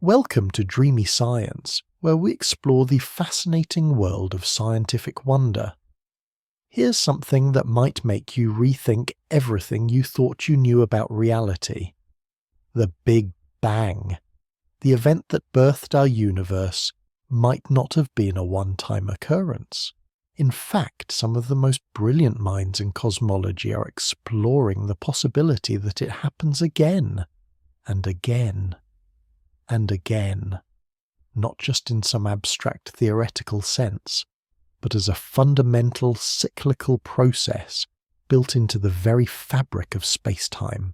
Welcome to Dreamy Science, where we explore the fascinating world of scientific wonder. Here's something that might make you rethink everything you thought you knew about reality. The Big Bang. The event that birthed our universe might not have been a one-time occurrence. In fact, some of the most brilliant minds in cosmology are exploring the possibility that it happens again, and again, and again, not just in some abstract theoretical sense, but as a fundamental cyclical process built into the very fabric of space-time.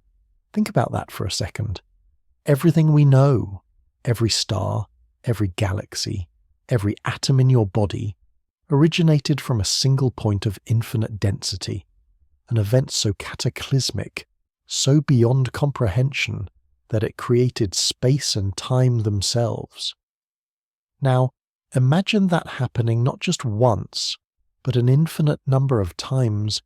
Think about that for a second. Everything we know, every star, every galaxy, every atom in your body, originated from a single point of infinite density, an event so cataclysmic, so beyond comprehension, that it created space and time themselves. Now, imagine that happening not just once, but an infinite number of times,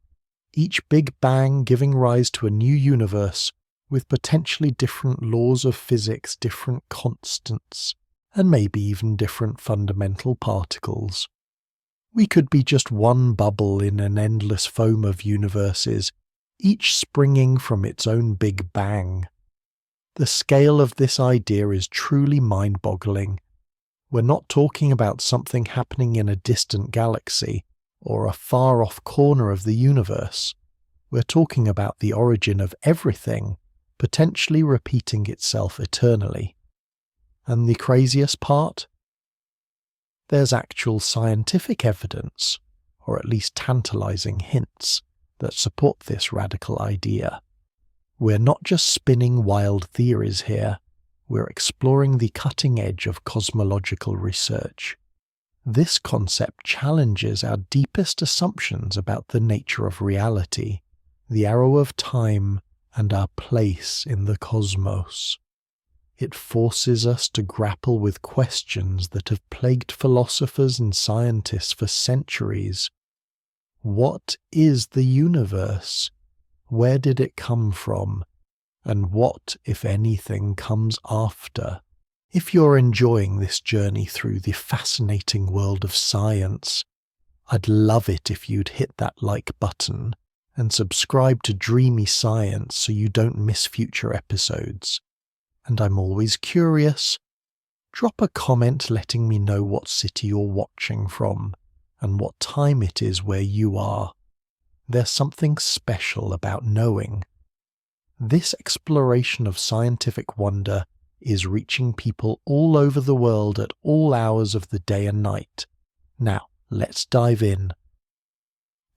each Big Bang giving rise to a new universe with potentially different laws of physics, different constants, and maybe even different fundamental particles. We could be just one bubble in an endless foam of universes, each springing from its own Big Bang. The scale of this idea is truly mind-boggling. We're not talking about something happening in a distant galaxy or a far-off corner of the universe. We're talking about the origin of everything, potentially repeating itself eternally. And the craziest part? There's actual scientific evidence, or at least tantalizing hints, that support this radical idea. We're not just spinning wild theories here, we're exploring the cutting edge of cosmological research. This concept challenges our deepest assumptions about the nature of reality, the arrow of time, and our place in the cosmos. It forces us to grapple with questions that have plagued philosophers and scientists for centuries. What is the universe? Where did it come from? And what, if anything, comes after? If you're enjoying this journey through the fascinating world of science, I'd love it if you'd hit that like button and subscribe to Dreamy Science so you don't miss future episodes. And I'm always curious. Drop a comment letting me know what city you're watching from and what time it is where you are. There's something special about knowing. This exploration of scientific wonder is reaching people all over the world at all hours of the day and night. Now, let's dive in.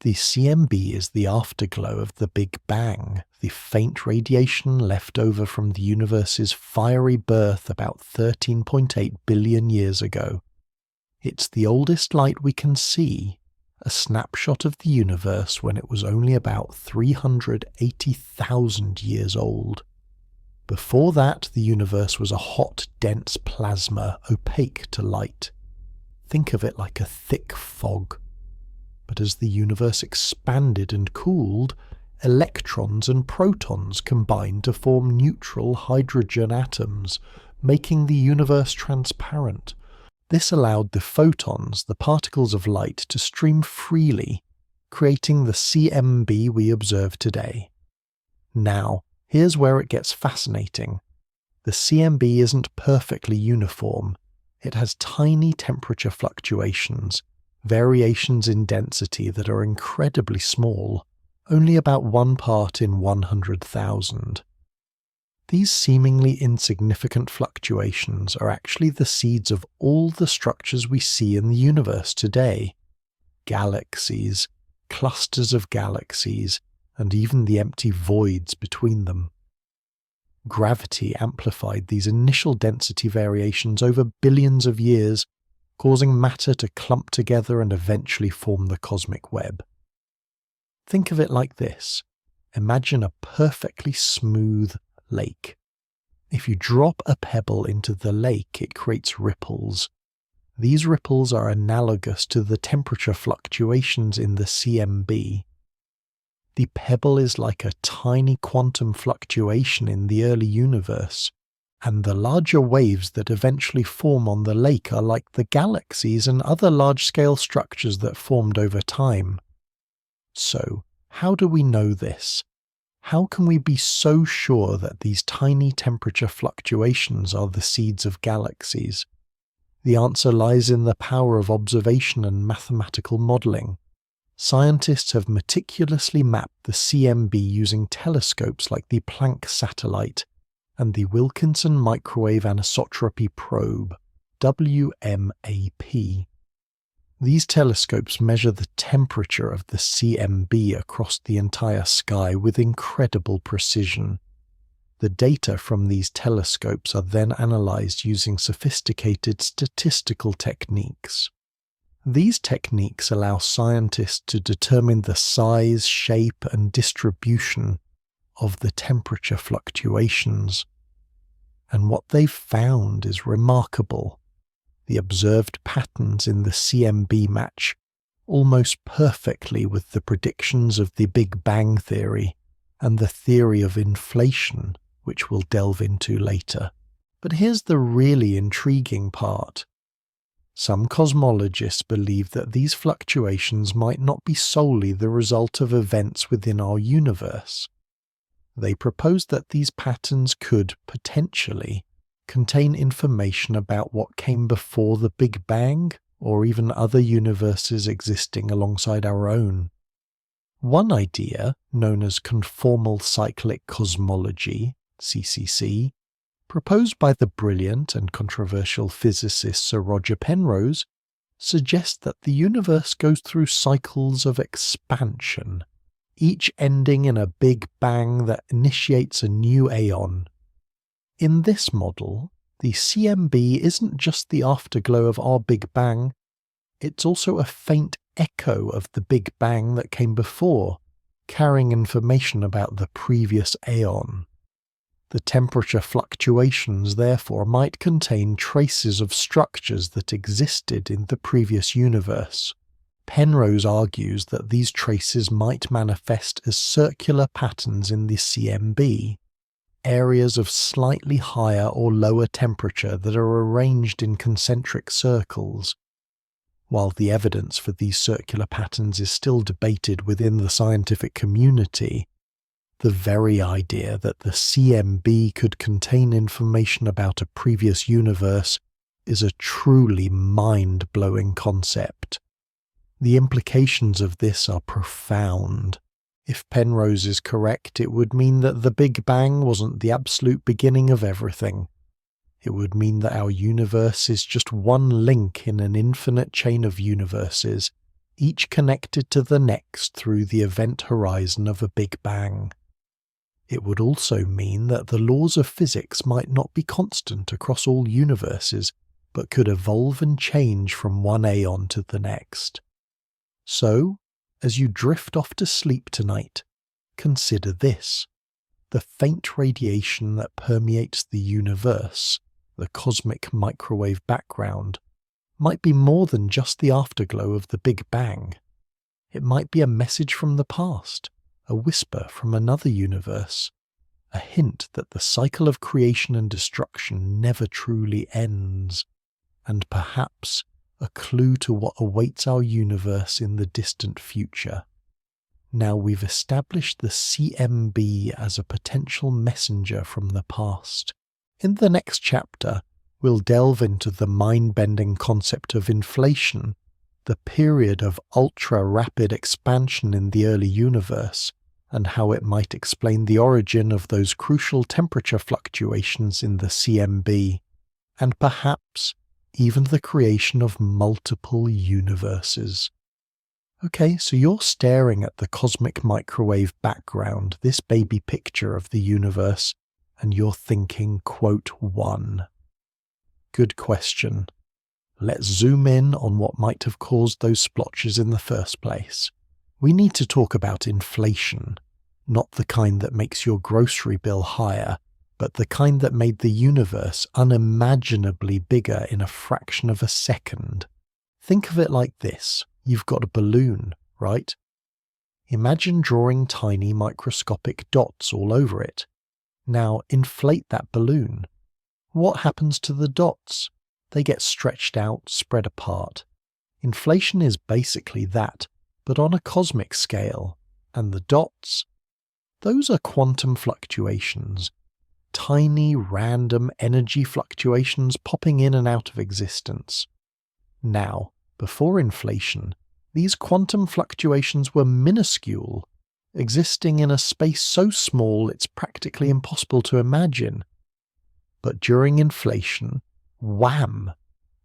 The CMB is the afterglow of the Big Bang, the faint radiation left over from the universe's fiery birth about 13.8 billion years ago. It's the oldest light we can see, a snapshot of the universe when it was only about 380,000 years old. Before that, the universe was a hot, dense plasma, opaque to light. Think of it like a thick fog. But as the universe expanded and cooled, electrons and protons combined to form neutral hydrogen atoms, making the universe transparent. This allowed the photons, the particles of light, to stream freely, creating the CMB we observe today. Now, here's where it gets fascinating. The CMB isn't perfectly uniform. It has tiny temperature fluctuations, variations in density that are incredibly small, only about 1 part in 100,000. These seemingly insignificant fluctuations are actually the seeds of all the structures we see in the universe today. Galaxies, clusters of galaxies, and even the empty voids between them. Gravity amplified these initial density variations over billions of years, causing matter to clump together and eventually form the cosmic web. Think of it like this. Imagine a perfectly smooth lake. If you drop a pebble into the lake, it creates ripples. These ripples are analogous to the temperature fluctuations in the CMB. The pebble is like a tiny quantum fluctuation in the early universe, and the larger waves that eventually form on the lake are like the galaxies and other large-scale structures that formed over time. So, how do we know this? How can we be so sure that these tiny temperature fluctuations are the seeds of galaxies? The answer lies in the power of observation and mathematical modelling. Scientists have meticulously mapped the CMB using telescopes like the Planck satellite and the Wilkinson Microwave Anisotropy Probe, WMAP. These telescopes measure the temperature of the CMB across the entire sky with incredible precision. The data from these telescopes are then analysed using sophisticated statistical techniques. These techniques allow scientists to determine the size, shape, and distribution of the temperature fluctuations. And what they've found is remarkable. The observed patterns in the CMB match almost perfectly with the predictions of the Big Bang theory and the theory of inflation, which we'll delve into later. But here's the really intriguing part. Some cosmologists believe that these fluctuations might not be solely the result of events within our universe. They propose that these patterns could, potentially, contain information about what came before the Big Bang, or even other universes existing alongside our own. One idea, known as conformal cyclic cosmology, CCC, proposed by the brilliant and controversial physicist Sir Roger Penrose, suggests that the universe goes through cycles of expansion, each ending in a Big Bang that initiates a new aeon. In this model, the CMB isn't just the afterglow of our Big Bang, it's also a faint echo of the Big Bang that came before, carrying information about the previous aeon. The temperature fluctuations, therefore, might contain traces of structures that existed in the previous universe. Penrose argues that these traces might manifest as circular patterns in the CMB, areas of slightly higher or lower temperature that are arranged in concentric circles. While the evidence for these circular patterns is still debated within the scientific community, the very idea that the CMB could contain information about a previous universe is a truly mind-blowing concept. The implications of this are profound. If Penrose is correct, it would mean that the Big Bang wasn't the absolute beginning of everything. It would mean that our universe is just one link in an infinite chain of universes, each connected to the next through the event horizon of a Big Bang. It would also mean that the laws of physics might not be constant across all universes, but could evolve and change from one aeon to the next. So, as you drift off to sleep tonight, consider this. The faint radiation that permeates the universe, the cosmic microwave background, might be more than just the afterglow of the Big Bang. It might be a message from the past, a whisper from another universe, a hint that the cycle of creation and destruction never truly ends, and perhaps a clue to what awaits our universe in the distant future. Now we've established the CMB as a potential messenger from the past. In the next chapter, we'll delve into the mind-bending concept of inflation, the period of ultra-rapid expansion in the early universe, and how it might explain the origin of those crucial temperature fluctuations in the CMB, and perhaps even the creation of multiple universes. Okay, so you're staring at the cosmic microwave background, this baby picture of the universe, and you're thinking, quote, 1. Good question. Let's zoom in on what might have caused those splotches in the first place. We need to talk about inflation, not the kind that makes your grocery bill higher, but the kind that made the universe unimaginably bigger in a fraction of a second. Think of it like this. You've got a balloon, right? Imagine drawing tiny microscopic dots all over it. Now inflate that balloon. What happens to the dots? They get stretched out, spread apart. Inflation is basically that, but on a cosmic scale. And the dots? Those are quantum fluctuations. Tiny, random energy fluctuations popping in and out of existence. Now, before inflation, these quantum fluctuations were minuscule, existing in a space so small it's practically impossible to imagine. But during inflation, wham!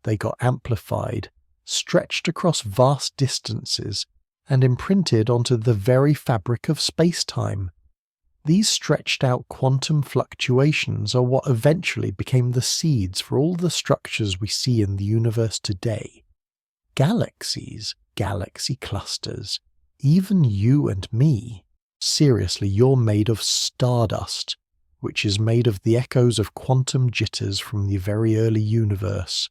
They got amplified, stretched across vast distances, and imprinted onto the very fabric of space-time. These stretched-out quantum fluctuations are what eventually became the seeds for all the structures we see in the universe today. Galaxies, galaxy clusters, even you and me. Seriously, you're made of stardust, which is made of the echoes of quantum jitters from the very early universe.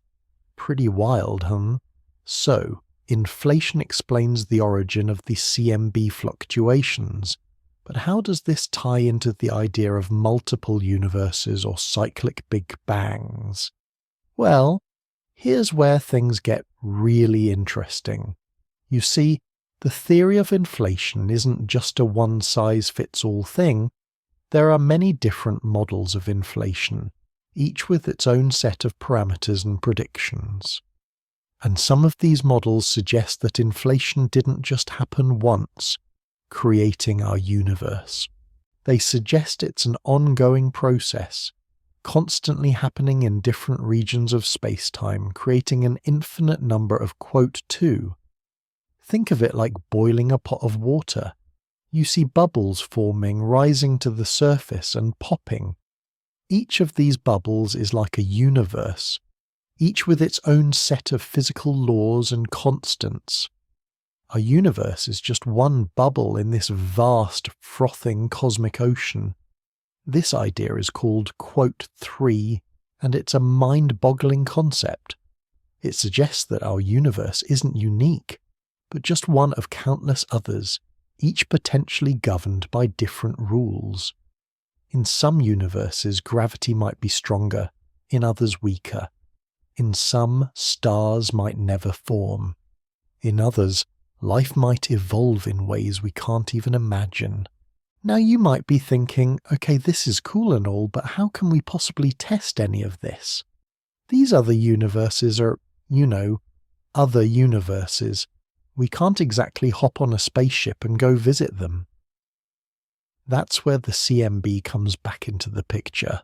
Pretty wild, huh? So, inflation explains the origin of the CMB fluctuations. But how does this tie into the idea of multiple universes or cyclic Big Bangs? Well, here's where things get really interesting. You see, the theory of inflation isn't just a one-size-fits-all thing. There are many different models of inflation, each with its own set of parameters and predictions. And some of these models suggest that inflation didn't just happen once, creating our universe. They suggest it's an ongoing process, constantly happening in different regions of space-time, creating an infinite number of quote two. Think of it like boiling a pot of water. You see bubbles forming, rising to the surface and popping. Each of these bubbles is like a universe, each with its own set of physical laws and constants. Our universe is just one bubble in this vast, frothing cosmic ocean. This idea is called quote 3, and it's a mind-boggling concept. It suggests that our universe isn't unique, but just one of countless others, each potentially governed by different rules. In some universes, gravity might be stronger, in others weaker. In some, stars might never form. In others, life might evolve in ways we can't even imagine. Now you might be thinking, okay, this is cool and all, but how can we possibly test any of this? These other universes are, other universes. We can't exactly hop on a spaceship and go visit them. That's where the CMB comes back into the picture.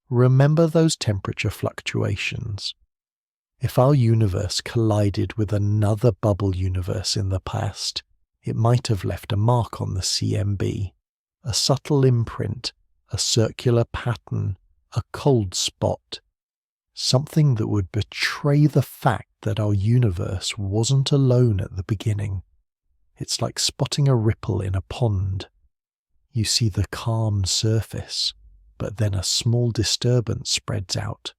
Remember those temperature fluctuations. If our universe collided with another bubble universe in the past, it might have left a mark on the CMB, a subtle imprint, a circular pattern, a cold spot, something that would betray the fact that our universe wasn't alone at the beginning. It's like spotting a ripple in a pond. You see the calm surface, but then a small disturbance spreads out,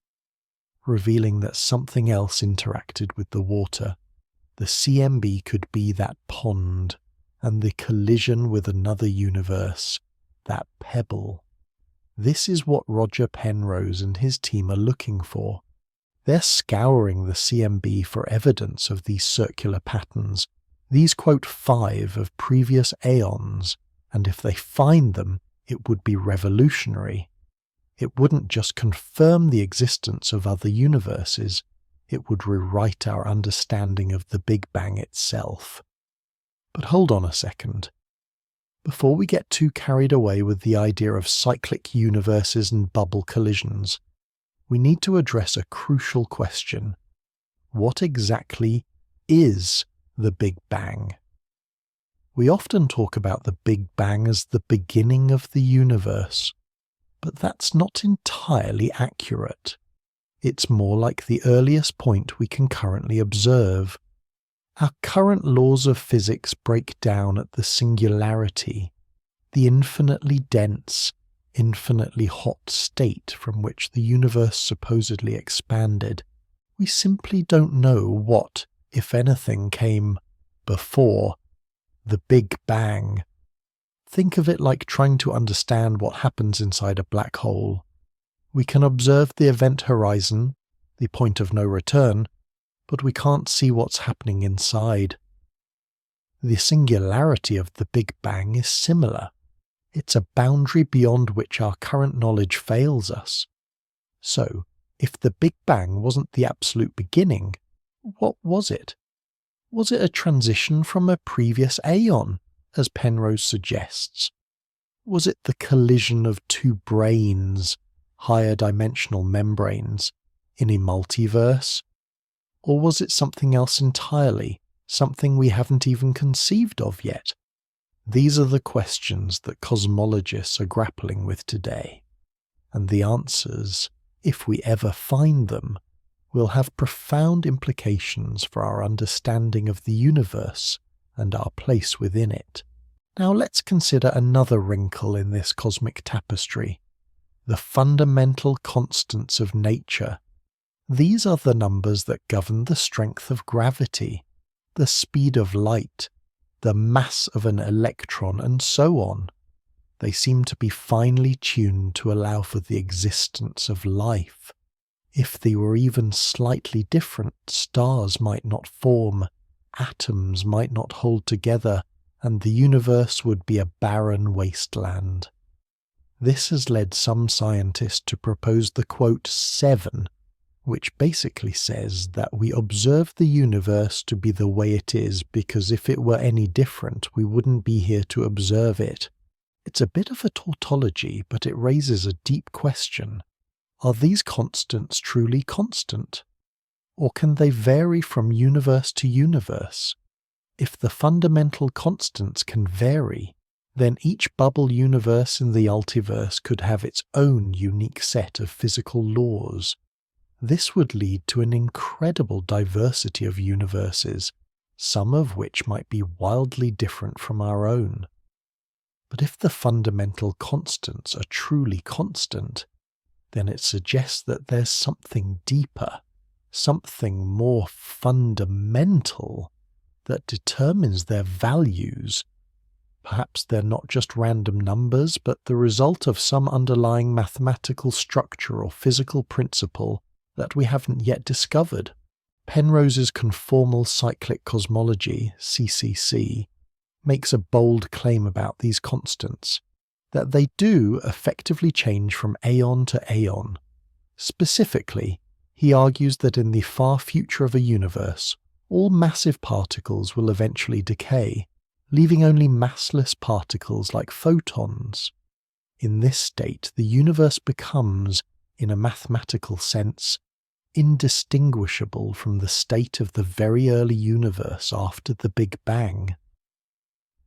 revealing that something else interacted with the water. The CMB could be that pond, and the collision with another universe, that pebble. This is what Roger Penrose and his team are looking for. They're scouring the CMB for evidence of these circular patterns, these quote 5 of previous aeons, and if they find them, it would be revolutionary. It wouldn't just confirm the existence of other universes, it would rewrite our understanding of the Big Bang itself. But hold on a second. Before we get too carried away with the idea of cyclic universes and bubble collisions, we need to address a crucial question. What exactly is the Big Bang? We often talk about the Big Bang as the beginning of the universe, but that's not entirely accurate. It's more like the earliest point we can currently observe. Our current laws of physics break down at the singularity, the infinitely dense, infinitely hot state from which the universe supposedly expanded. We simply don't know what, if anything, came before the Big Bang. Think of it like trying to understand what happens inside a black hole. We can observe the event horizon, the point of no return, but we can't see what's happening inside. The singularity of the Big Bang is similar. It's a boundary beyond which our current knowledge fails us. So, if the Big Bang wasn't the absolute beginning, what was it? Was it a transition from a previous aeon, as Penrose suggests? Was it the collision of two brains, higher dimensional membranes, in a multiverse? Or was it something else entirely, something we haven't even conceived of yet? These are the questions that cosmologists are grappling with today, and the answers, if we ever find them, will have profound implications for our understanding of the universe and our place within it. Now let's consider another wrinkle in this cosmic tapestry, the fundamental constants of nature. These are the numbers that govern the strength of gravity, the speed of light, the mass of an electron, and so on. They seem to be finely tuned to allow for the existence of life. If they were even slightly different, stars might not form, atoms might not hold together, and the universe would be a barren wasteland. This has led some scientists to propose the quote 7, which basically says that we observe the universe to be the way it is because if it were any different, we wouldn't be here to observe it. It's a bit of a tautology, but it raises a deep question. Are these constants truly constant? Or can they vary from universe to universe? If the fundamental constants can vary, then each bubble universe in the multiverse could have its own unique set of physical laws. This would lead to an incredible diversity of universes, some of which might be wildly different from our own. But if the fundamental constants are truly constant, then it suggests that there's something deeper, something more fundamental that determines their values. Perhaps they're not just random numbers, but the result of some underlying mathematical structure or physical principle that we haven't yet discovered. Penrose's conformal cyclic cosmology, CCC, makes a bold claim about these constants, that they do effectively change from aeon to aeon. Specifically, he argues that in the far future of a universe, all massive particles will eventually decay, leaving only massless particles like photons. In this state, the universe becomes, in a mathematical sense, indistinguishable from the state of the very early universe after the Big Bang.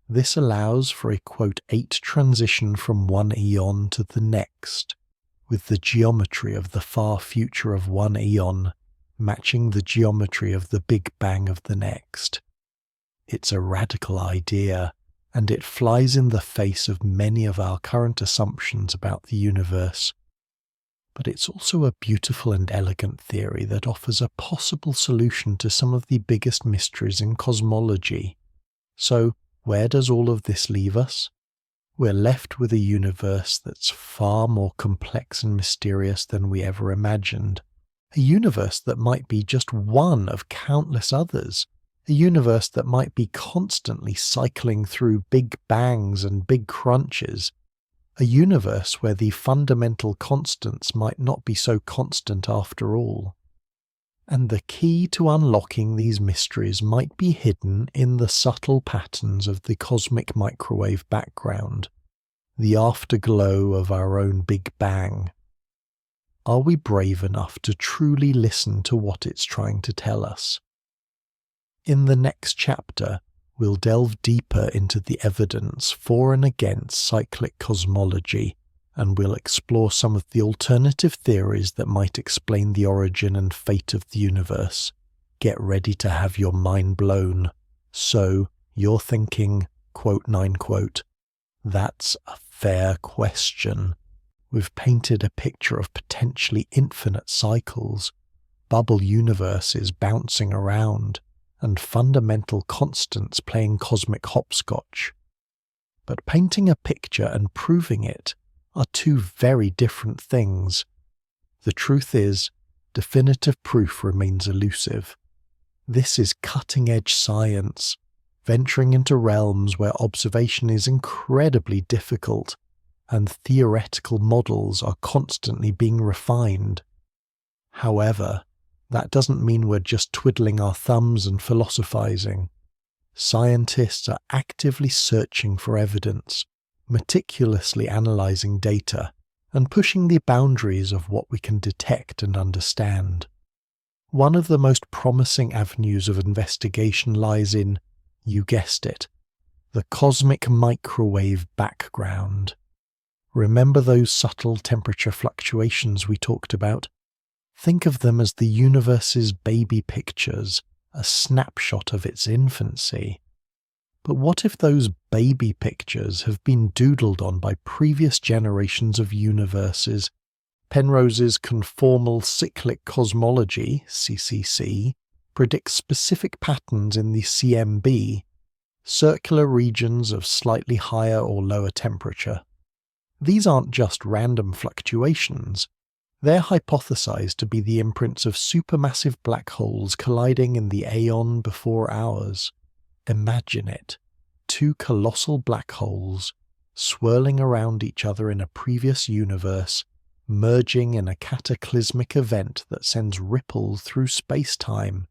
This allows for a quote 8 transition from one eon to the next, with the geometry of the far future of one eon matching the geometry of the Big Bang of the next. It's a radical idea, and it flies in the face of many of our current assumptions about the universe. But it's also a beautiful and elegant theory that offers a possible solution to some of the biggest mysteries in cosmology. So, where does all of this leave us? We're left with a universe that's far more complex and mysterious than we ever imagined. A universe that might be just one of countless others. A universe that might be constantly cycling through big bangs and big crunches. A universe where the fundamental constants might not be so constant after all. And the key to unlocking these mysteries might be hidden in the subtle patterns of the cosmic microwave background, the afterglow of our own Big Bang. Are we brave enough to truly listen to what it's trying to tell us? In the next chapter, we'll delve deeper into the evidence for and against cyclic cosmology, and we'll explore some of the alternative theories that might explain the origin and fate of the universe. Get ready to have your mind blown. So, you're thinking, quote 9 quote, that's a fair question. We've painted a picture of potentially infinite cycles, bubble universes bouncing around, and fundamental constants playing cosmic hopscotch. But painting a picture and proving it are two very different things. The truth is, definitive proof remains elusive. This is cutting-edge science, venturing into realms where observation is incredibly difficult and theoretical models are constantly being refined. However, that doesn't mean we're just twiddling our thumbs and philosophizing. Scientists are actively searching for evidence, meticulously analyzing data, and pushing the boundaries of what we can detect and understand. One of the most promising avenues of investigation lies in, you guessed it, the cosmic microwave background. Remember those subtle temperature fluctuations we talked about? Think of them as the universe's baby pictures, a snapshot of its infancy. But what if those baby pictures have been doodled on by previous generations of universes? Penrose's conformal cyclic cosmology, CCC, predicts specific patterns in the CMB, circular regions of slightly higher or lower temperature. These aren't just random fluctuations. They're hypothesized to be the imprints of supermassive black holes colliding in the aeon before ours. Imagine it. Two colossal black holes, swirling around each other in a previous universe, merging in a cataclysmic event that sends ripples through space-time.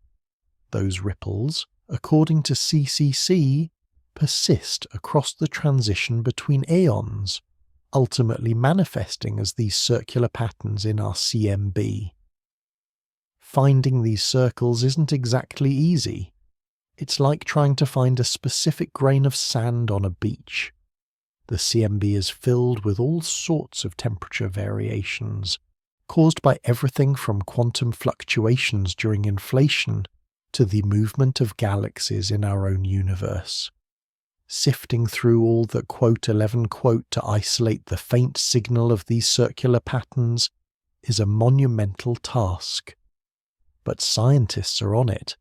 Those ripples, according to CCC, persist across the transition between aeons, ultimately manifesting as these circular patterns in our CMB. Finding these circles isn't exactly easy. It's like trying to find a specific grain of sand on a beach. The CMB is filled with all sorts of temperature variations, caused by everything from quantum fluctuations during inflation to the movement of galaxies in our own universe. Sifting through all the quote-11 quote to isolate the faint signal of these circular patterns is a monumental task. But scientists are on it.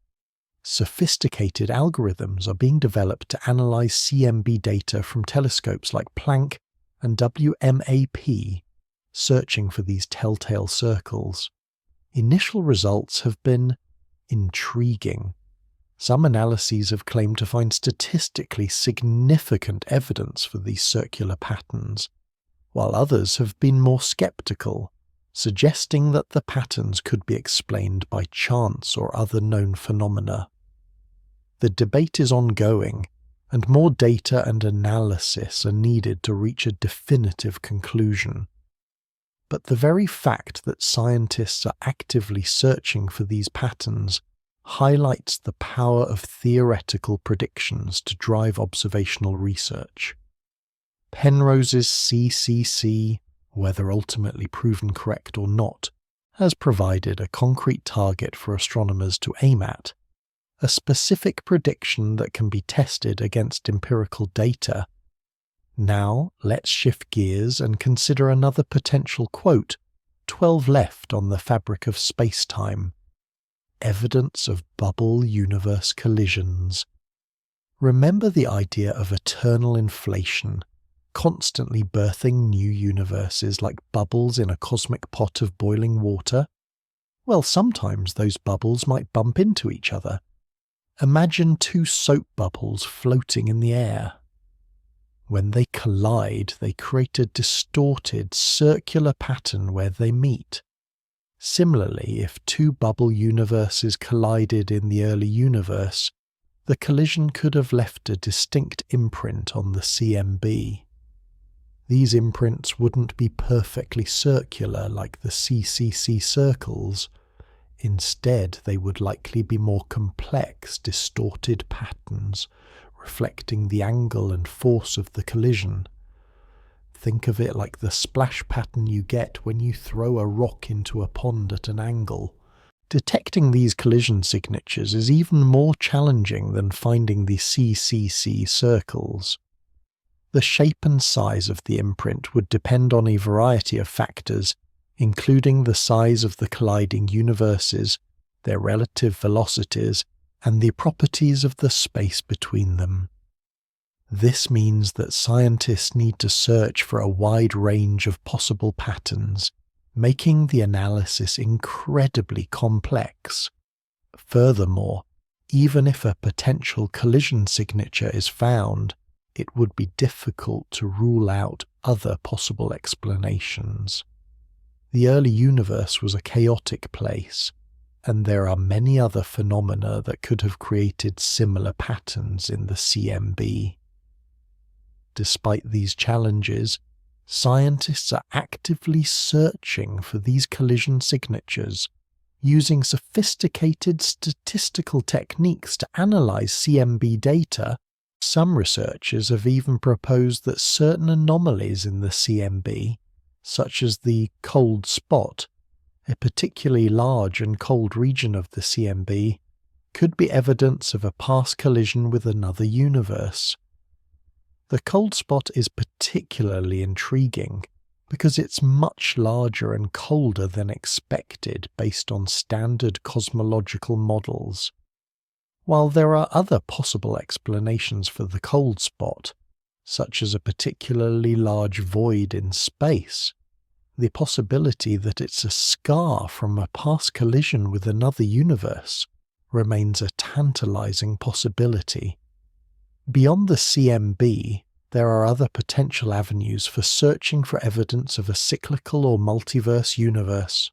Sophisticated algorithms are being developed to analyze CMB data from telescopes like Planck and WMAP, searching for these telltale circles. Initial results have been intriguing. Some analyses have claimed to find statistically significant evidence for these circular patterns, while others have been more skeptical, suggesting that the patterns could be explained by chance or other known phenomena. The debate is ongoing, and more data and analysis are needed to reach a definitive conclusion. But the very fact that scientists are actively searching for these patterns highlights the power of theoretical predictions to drive observational research. Penrose's CCC, whether ultimately proven correct or not, has provided a concrete target for astronomers to aim at, a specific prediction that can be tested against empirical data. Now let's shift gears and consider another potential quote, 12 left on the fabric of space-time. Evidence of bubble universe collisions. Remember the idea of eternal inflation, constantly birthing new universes like bubbles in a cosmic pot of boiling water? Well, sometimes those bubbles might bump into each other. Imagine two soap bubbles floating in the air. When they collide, they create a distorted, circular pattern where they meet. Similarly, if two bubble universes collided in the early universe, the collision could have left a distinct imprint on the CMB. These imprints wouldn't be perfectly circular like the CCC circles. Instead, they would likely be more complex, distorted patterns, reflecting the angle and force of the collision. Think of it like the splash pattern you get when you throw a rock into a pond at an angle. Detecting these collision signatures is even more challenging than finding the CCC circles. The shape and size of the imprint would depend on a variety of factors, including the size of the colliding universes, their relative velocities, and the properties of the space between them. This means that scientists need to search for a wide range of possible patterns, making the analysis incredibly complex. Furthermore, even if a potential collision signature is found, it would be difficult to rule out other possible explanations. The early universe was a chaotic place, and there are many other phenomena that could have created similar patterns in the CMB. Despite these challenges, scientists are actively searching for these collision signatures, using sophisticated statistical techniques to analyze CMB data. Some researchers have even proposed that certain anomalies in the CMB, such as the cold spot, a particularly large and cold region of the CMB, could be evidence of a past collision with another universe. The cold spot is particularly intriguing because it's much larger and colder than expected based on standard cosmological models. While there are other possible explanations for the cold spot, such as a particularly large void in space, the possibility that it's a scar from a past collision with another universe remains a tantalizing possibility. Beyond the CMB, there are other potential avenues for searching for evidence of a cyclical or multiverse universe.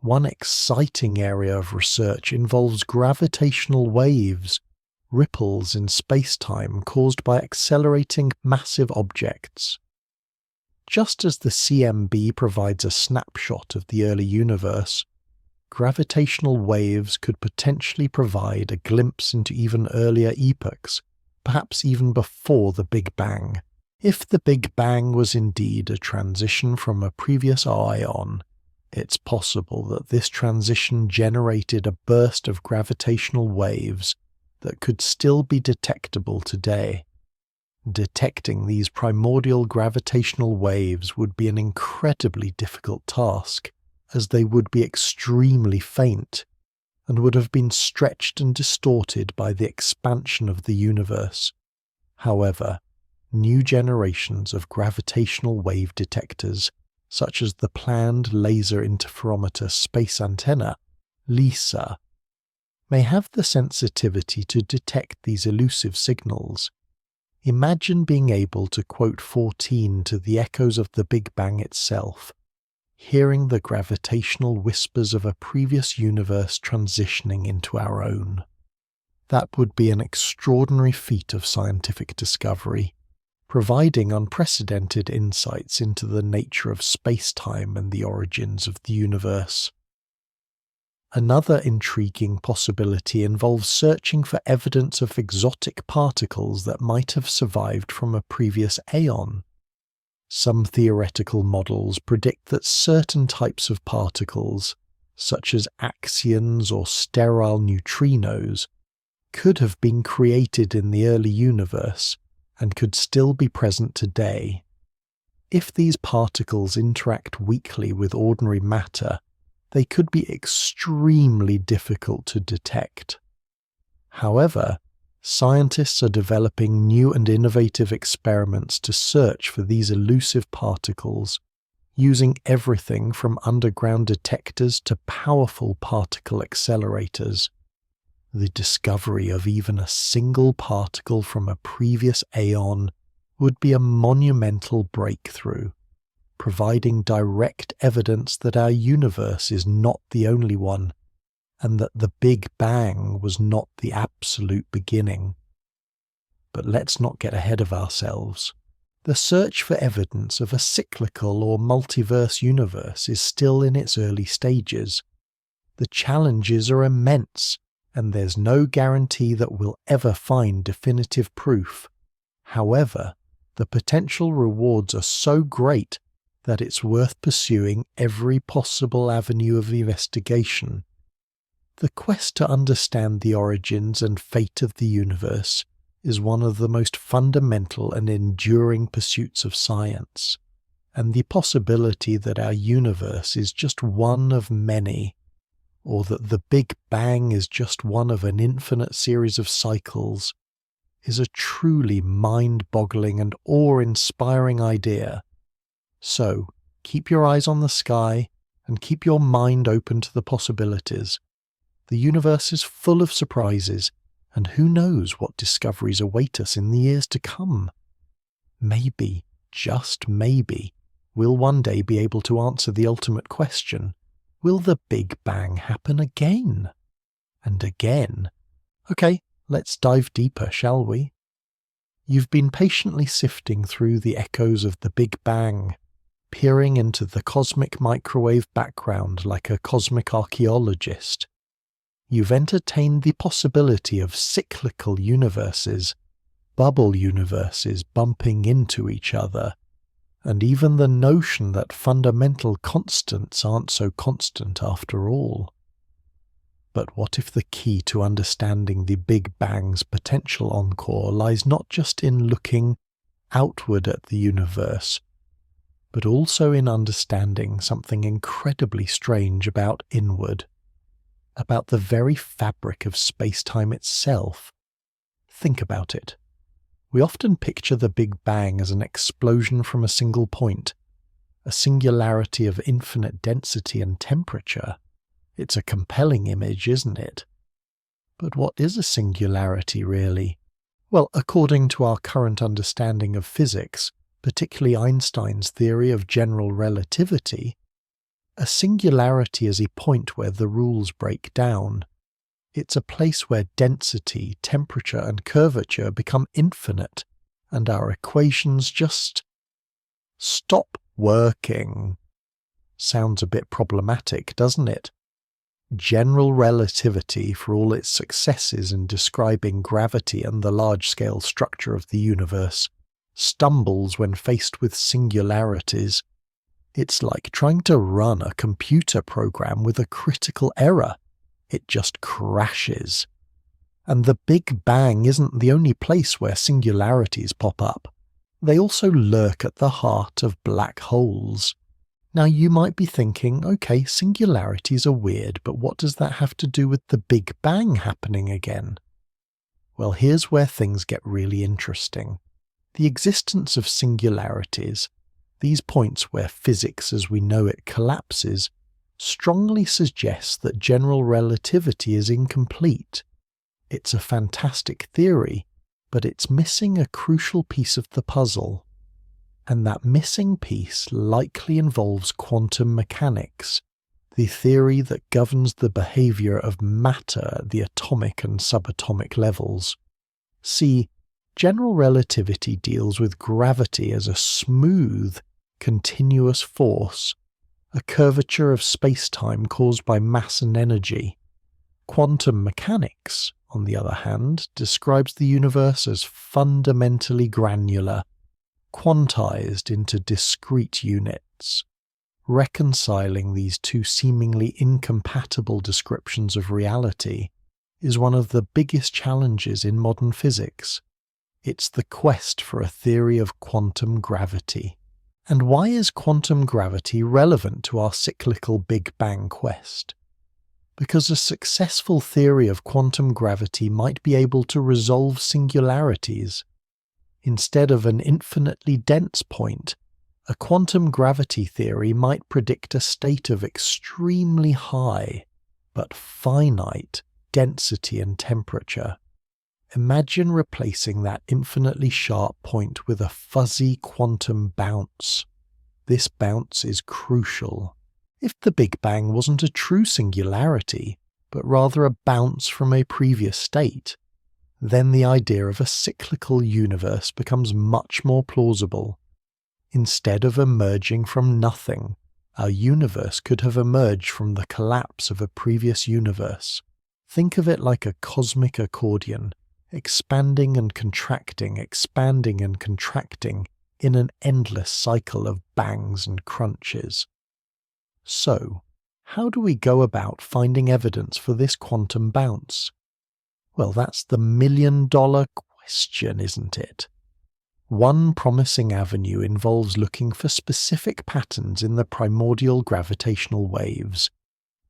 One exciting area of research involves gravitational waves, ripples in space-time caused by accelerating massive objects. Just as the CMB provides a snapshot of the early universe, gravitational waves could potentially provide a glimpse into even earlier epochs, perhaps even before the Big Bang. If the Big Bang was indeed a transition from a previous ion, it's possible that this transition generated a burst of gravitational waves that could still be detectable today. Detecting these primordial gravitational waves would be an incredibly difficult task, as they would be extremely faint and would have been stretched and distorted by the expansion of the universe. However, new generations of gravitational wave detectors, such as the planned Laser Interferometer Space Antenna, LISA, may have the sensitivity to detect these elusive signals. Imagine being able to quote 14 to the echoes of the Big Bang itself, hearing the gravitational whispers of a previous universe transitioning into our own. That would be an extraordinary feat of scientific discovery, providing unprecedented insights into the nature of space-time and the origins of the universe. Another intriguing possibility involves searching for evidence of exotic particles that might have survived from a previous aeon. Some theoretical models predict that certain types of particles, such as axions or sterile neutrinos, could have been created in the early universe and could still be present today. If these particles interact weakly with ordinary matter, they could be extremely difficult to detect. However, scientists are developing new and innovative experiments to search for these elusive particles, using everything from underground detectors to powerful particle accelerators. The discovery of even a single particle from a previous aeon would be a monumental breakthrough, providing direct evidence that our universe is not the only one, and that the Big Bang was not the absolute beginning. But let's not get ahead of ourselves. The search for evidence of a cyclical or multiverse universe is still in its early stages. The challenges are immense, and there's no guarantee that we'll ever find definitive proof. However, the potential rewards are so great that it's worth pursuing every possible avenue of investigation. The quest to understand the origins and fate of the universe is one of the most fundamental and enduring pursuits of science, and the possibility that our universe is just one of many, or that the Big Bang is just one of an infinite series of cycles, is a truly mind-boggling and awe-inspiring idea. So, Keep your eyes on the sky and keep your mind open to the possibilities. The universe is full of surprises, and who knows what discoveries await us in the years to come. Maybe, just maybe, we'll one day be able to answer the ultimate question: will the Big Bang happen again? And again? Okay, let's dive deeper, shall we? You've been patiently sifting through the echoes of the Big Bang, peering into the cosmic microwave background like a cosmic archaeologist. You've entertained the possibility of cyclical universes, bubble universes bumping into each other, and even the notion that fundamental constants aren't so constant after all. But what if the key to understanding the Big Bang's potential encore lies not just in looking outward at the universe, but also in understanding something incredibly strange about inward, about the very fabric of space-time itself? Think about it. We often picture the Big Bang as an explosion from a single point, a singularity of infinite density and temperature. It's a compelling image, isn't it? But what is a singularity, really? Well, according to our current understanding of physics, particularly Einstein's theory of general relativity, a singularity is a point where the rules break down. It's a place where density, temperature, and curvature become infinite, and our equations just stop working. Sounds a bit problematic, doesn't it? General relativity, for all its successes in describing gravity and the large-scale structure of the universe, stumbles when faced with singularities. It's like trying to run a computer program with a critical error. It just crashes. And the Big Bang isn't the only place where singularities pop up. They also lurk at the heart of black holes. Now you might be thinking, okay, singularities are weird, but what does that have to do with the Big Bang happening again? Well, here's where things get really interesting. The existence of singularities, these points where physics as we know it collapses, strongly suggests that general relativity is incomplete. It's a fantastic theory, but it's missing a crucial piece of the puzzle. And that missing piece likely involves quantum mechanics, the theory that governs the behavior of matter at the atomic and subatomic levels. See, general relativity deals with gravity as a smooth, continuous force, a curvature of space-time caused by mass and energy. Quantum mechanics, on the other hand, describes the universe as fundamentally granular, quantized into discrete units. Reconciling these two seemingly incompatible descriptions of reality is one of the biggest challenges in modern physics. It's the quest for a theory of quantum gravity. And why is quantum gravity relevant to our cyclical Big Bang quest? Because a successful theory of quantum gravity might be able to resolve singularities. Instead of an infinitely dense point, a quantum gravity theory might predict a state of extremely high, but finite, density and temperature. Imagine replacing that infinitely sharp point with a fuzzy quantum bounce. This bounce is crucial. If the Big Bang wasn't a true singularity, but rather a bounce from a previous state, then the idea of a cyclical universe becomes much more plausible. Instead of emerging from nothing, our universe could have emerged from the collapse of a previous universe. Think of it like a cosmic accordion, expanding and contracting in an endless cycle of bangs and crunches. So, how do we go about finding evidence for this quantum bounce? Well, that's the million-dollar question, isn't it? One promising avenue involves looking for specific patterns in the primordial gravitational waves.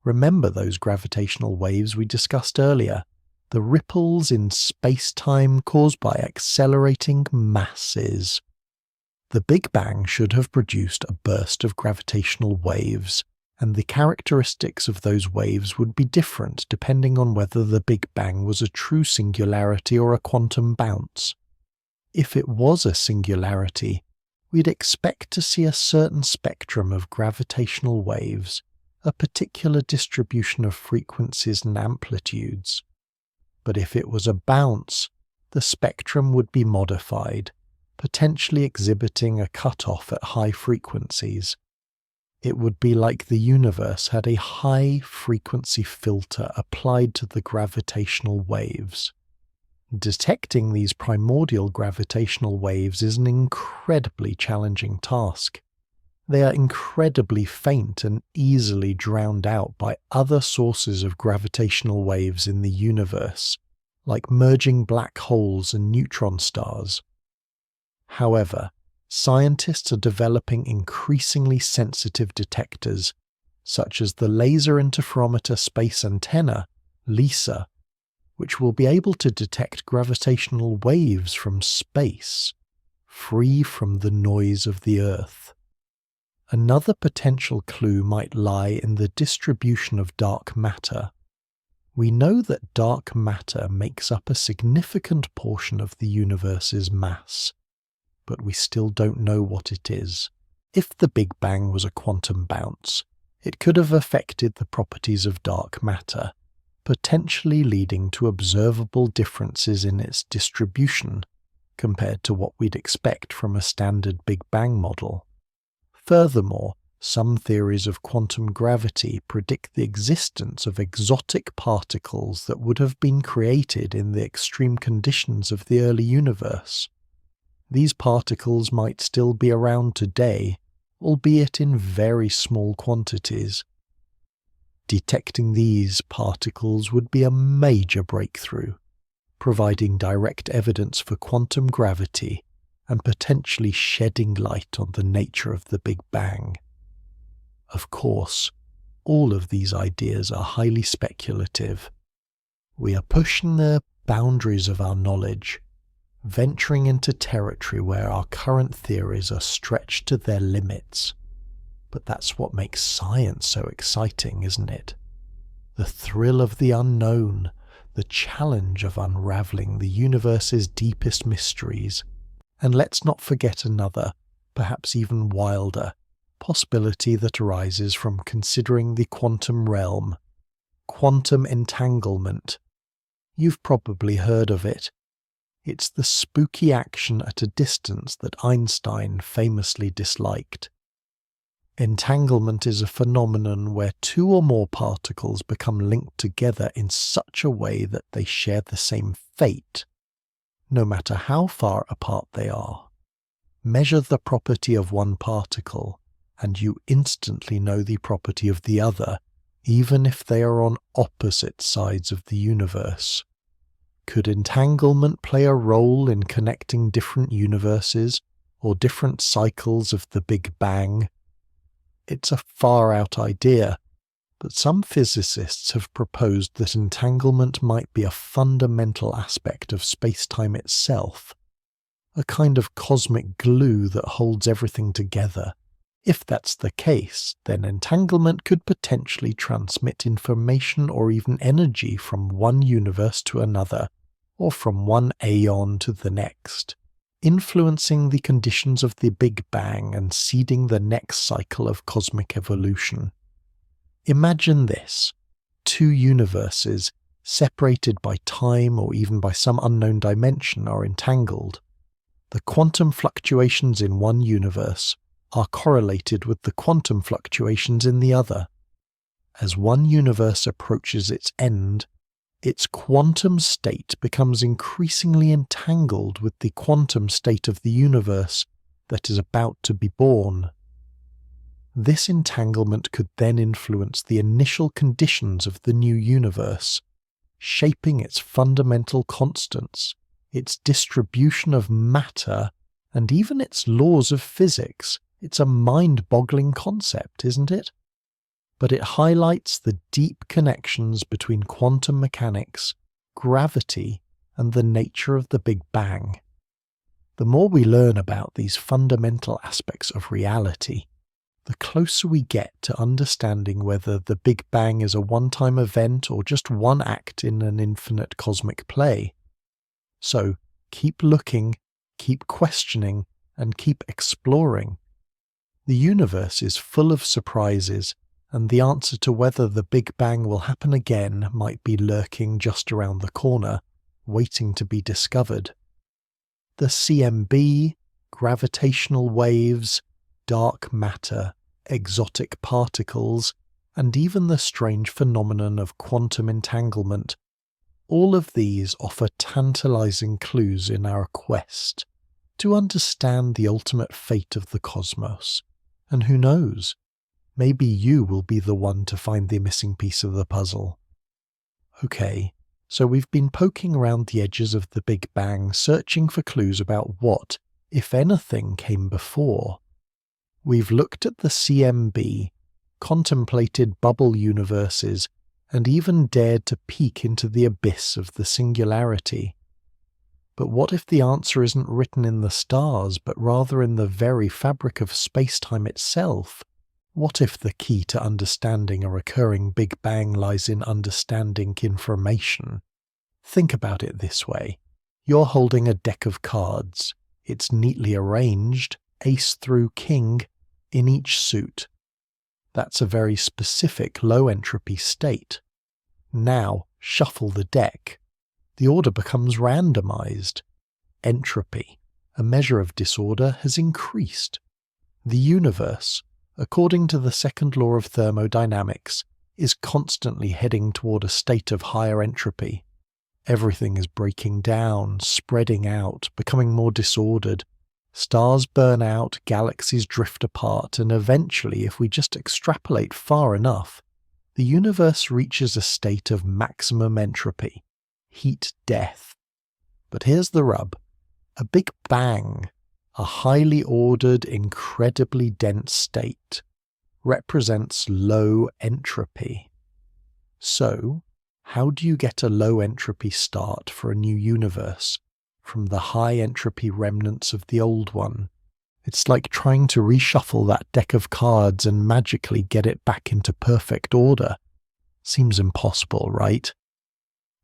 Remember those gravitational waves we discussed earlier? The ripples in space-time caused by accelerating masses. The Big Bang should have produced a burst of gravitational waves, and the characteristics of those waves would be different depending on whether the Big Bang was a true singularity or a quantum bounce. If it was a singularity, we'd expect to see a certain spectrum of gravitational waves, a particular distribution of frequencies and amplitudes. But if it was a bounce, the spectrum would be modified, potentially exhibiting a cutoff at high frequencies. It would be like the universe had a high-frequency filter applied to the gravitational waves. Detecting these primordial gravitational waves is an incredibly challenging task. They are incredibly faint and easily drowned out by other sources of gravitational waves in the universe, like merging black holes and neutron stars. However, scientists are developing increasingly sensitive detectors, such as the Laser Interferometer Space Antenna, LISA, which will be able to detect gravitational waves from space, free from the noise of the Earth. Another potential clue might lie in the distribution of dark matter. We know that dark matter makes up a significant portion of the universe's mass, but we still don't know what it is. If the Big Bang was a quantum bounce, it could have affected the properties of dark matter, potentially leading to observable differences in its distribution compared to what we'd expect from a standard Big Bang model. Furthermore, some theories of quantum gravity predict the existence of exotic particles that would have been created in the extreme conditions of the early universe. These particles might still be around today, albeit in very small quantities. Detecting these particles would be a major breakthrough, providing direct evidence for quantum gravity and potentially shedding light on the nature of the Big Bang. Of course, all of these ideas are highly speculative. We are pushing the boundaries of our knowledge, venturing into territory where our current theories are stretched to their limits. But that's what makes science so exciting, isn't it? The thrill of the unknown, the challenge of unraveling the universe's deepest mysteries. And let's not forget another, perhaps even wilder, possibility that arises from considering the quantum realm: quantum entanglement. You've probably heard of it. It's the spooky action at a distance that Einstein famously disliked. Entanglement is a phenomenon where two or more particles become linked together in such a way that they share the same fate, no matter how far apart they are. Measure the property of one particle, and you instantly know the property of the other, even if they are on opposite sides of the universe. Could entanglement play a role in connecting different universes or different cycles of the Big Bang? It's a far-out idea, but some physicists have proposed that entanglement might be a fundamental aspect of space-time itself, a kind of cosmic glue that holds everything together. If that's the case, then entanglement could potentially transmit information or even energy from one universe to another, or from one aeon to the next, influencing the conditions of the Big Bang and seeding the next cycle of cosmic evolution. Imagine this: two universes, separated by time or even by some unknown dimension, are entangled. The quantum fluctuations in one universe are correlated with the quantum fluctuations in the other. As one universe approaches its end, its quantum state becomes increasingly entangled with the quantum state of the universe that is about to be born. This entanglement could then influence the initial conditions of the new universe, shaping its fundamental constants, its distribution of matter, and even its laws of physics. It's a mind-boggling concept, isn't it? But it highlights the deep connections between quantum mechanics, gravity, and the nature of the Big Bang. The more we learn about these fundamental aspects of reality, the closer we get to understanding whether the Big Bang is a one-time event or just one act in an infinite cosmic play. So, keep looking, keep questioning, and keep exploring. The universe is full of surprises, and the answer to whether the Big Bang will happen again might be lurking just around the corner, waiting to be discovered. The CMB, gravitational waves, dark matter, exotic particles, and even the strange phenomenon of quantum entanglement, all of these offer tantalizing clues in our quest to understand the ultimate fate of the cosmos. And who knows, maybe you will be the one to find the missing piece of the puzzle. Okay, so we've been poking around the edges of the Big Bang, searching for clues about what, if anything, came before. We've looked at the CMB, contemplated bubble universes, and even dared to peek into the abyss of the singularity. But what if the answer isn't written in the stars, but rather in the very fabric of space-time itself? What if the key to understanding a recurring Big Bang lies in understanding information? Think about it this way. You're holding a deck of cards. It's neatly arranged, ace through king, in each suit. That's a very specific low-entropy state. Now, shuffle the deck. The order becomes randomized. Entropy, a measure of disorder, has increased. The universe, according to the second law of thermodynamics, is constantly heading toward a state of higher entropy. Everything is breaking down, spreading out, becoming more disordered. Stars burn out, galaxies drift apart, and eventually, if we just extrapolate far enough, the universe reaches a state of maximum entropy, heat death. But here's the rub. A Big Bang, a highly ordered, incredibly dense state, represents low entropy. So, how do you get a low entropy start for a new universe from the high entropy remnants of the old one? It's like trying to reshuffle that deck of cards and magically get it back into perfect order. Seems impossible, right?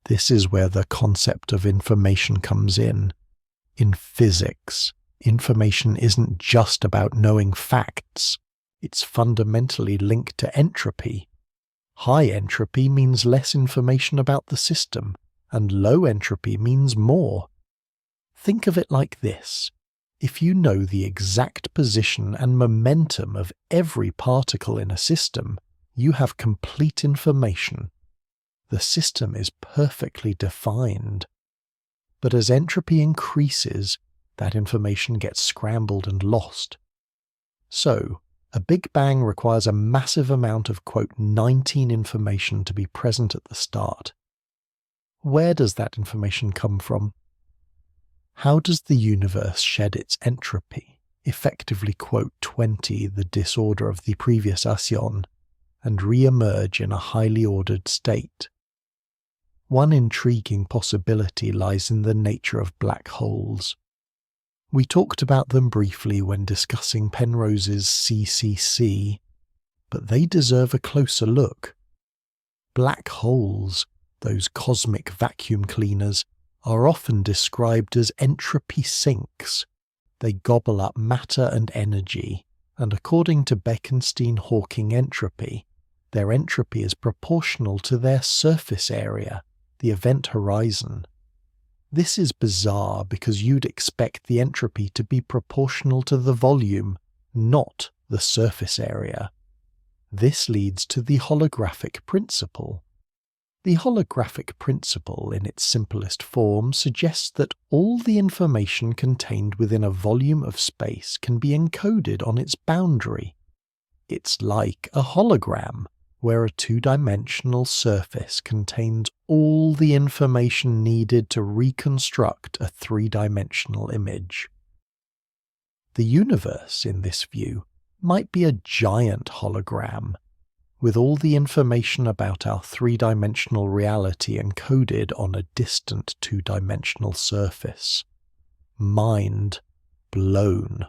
This is where the concept of information comes in. In physics, information isn't just about knowing facts. It's fundamentally linked to entropy. High entropy means less information about the system, and low entropy means more. Think of it like this. If you know the exact position and momentum of every particle in a system, you have complete information. The system is perfectly defined. But as entropy increases, that information gets scrambled and lost. So, a Big Bang requires a massive amount of, quote, 19 information to be present at the start. Where does that information come from? How does the universe shed its entropy, effectively, quote, 20 the disorder of the previous Asyon, and re-emerge in a highly ordered state? One intriguing possibility lies in the nature of black holes. We talked about them briefly when discussing Penrose's CCC, but they deserve a closer look. Black holes, those cosmic vacuum cleaners, are often described as entropy sinks. They gobble up matter and energy, and according to Bekenstein-Hawking entropy, their entropy is proportional to their surface area, the event horizon. This is bizarre because you'd expect the entropy to be proportional to the volume, not the surface area. This leads to the holographic principle. The holographic principle, in its simplest form, suggests that all the information contained within a volume of space can be encoded on its boundary. It's like a hologram, where a two-dimensional surface contains all the information needed to reconstruct a three-dimensional image. The universe, in this view, might be a giant hologram, with all the information about our three-dimensional reality encoded on a distant two-dimensional surface. Mind blown.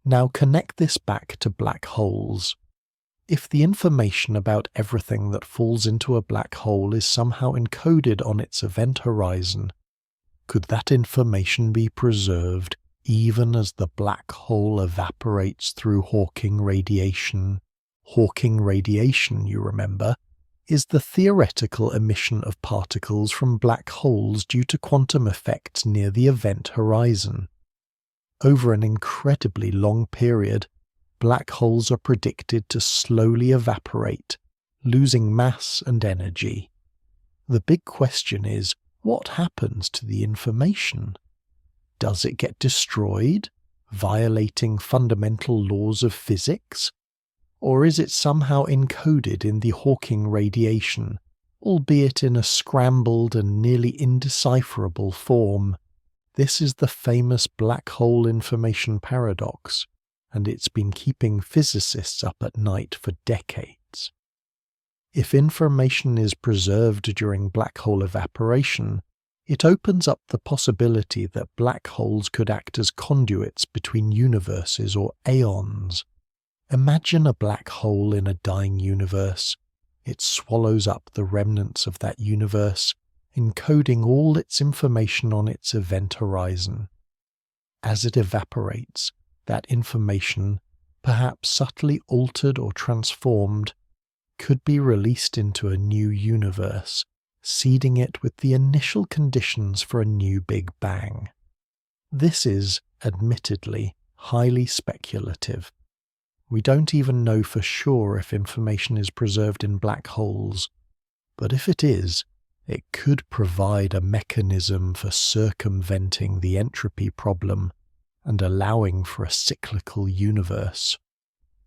Now connect this back to black holes. If the information about everything that falls into a black hole is somehow encoded on its event horizon, could that information be preserved even as the black hole evaporates through Hawking radiation? Hawking radiation, you remember, is the theoretical emission of particles from black holes due to quantum effects near the event horizon. Over an incredibly long period, black holes are predicted to slowly evaporate, losing mass and energy. The big question is, what happens to the information? Does it get destroyed, violating fundamental laws of physics? Or is it somehow encoded in the Hawking radiation, albeit in a scrambled and nearly indecipherable form? This is the famous black hole information paradox, and it's been keeping physicists up at night for decades. If information is preserved during black hole evaporation, it opens up the possibility that black holes could act as conduits between universes or aeons. Imagine a black hole in a dying universe. It swallows up the remnants of that universe, encoding all its information on its event horizon. As it evaporates, that information, perhaps subtly altered or transformed, could be released into a new universe, seeding it with the initial conditions for a new Big Bang. This is, admittedly, highly speculative. We don't even know for sure if information is preserved in black holes, but if it is, it could provide a mechanism for circumventing the entropy problem and allowing for a cyclical universe.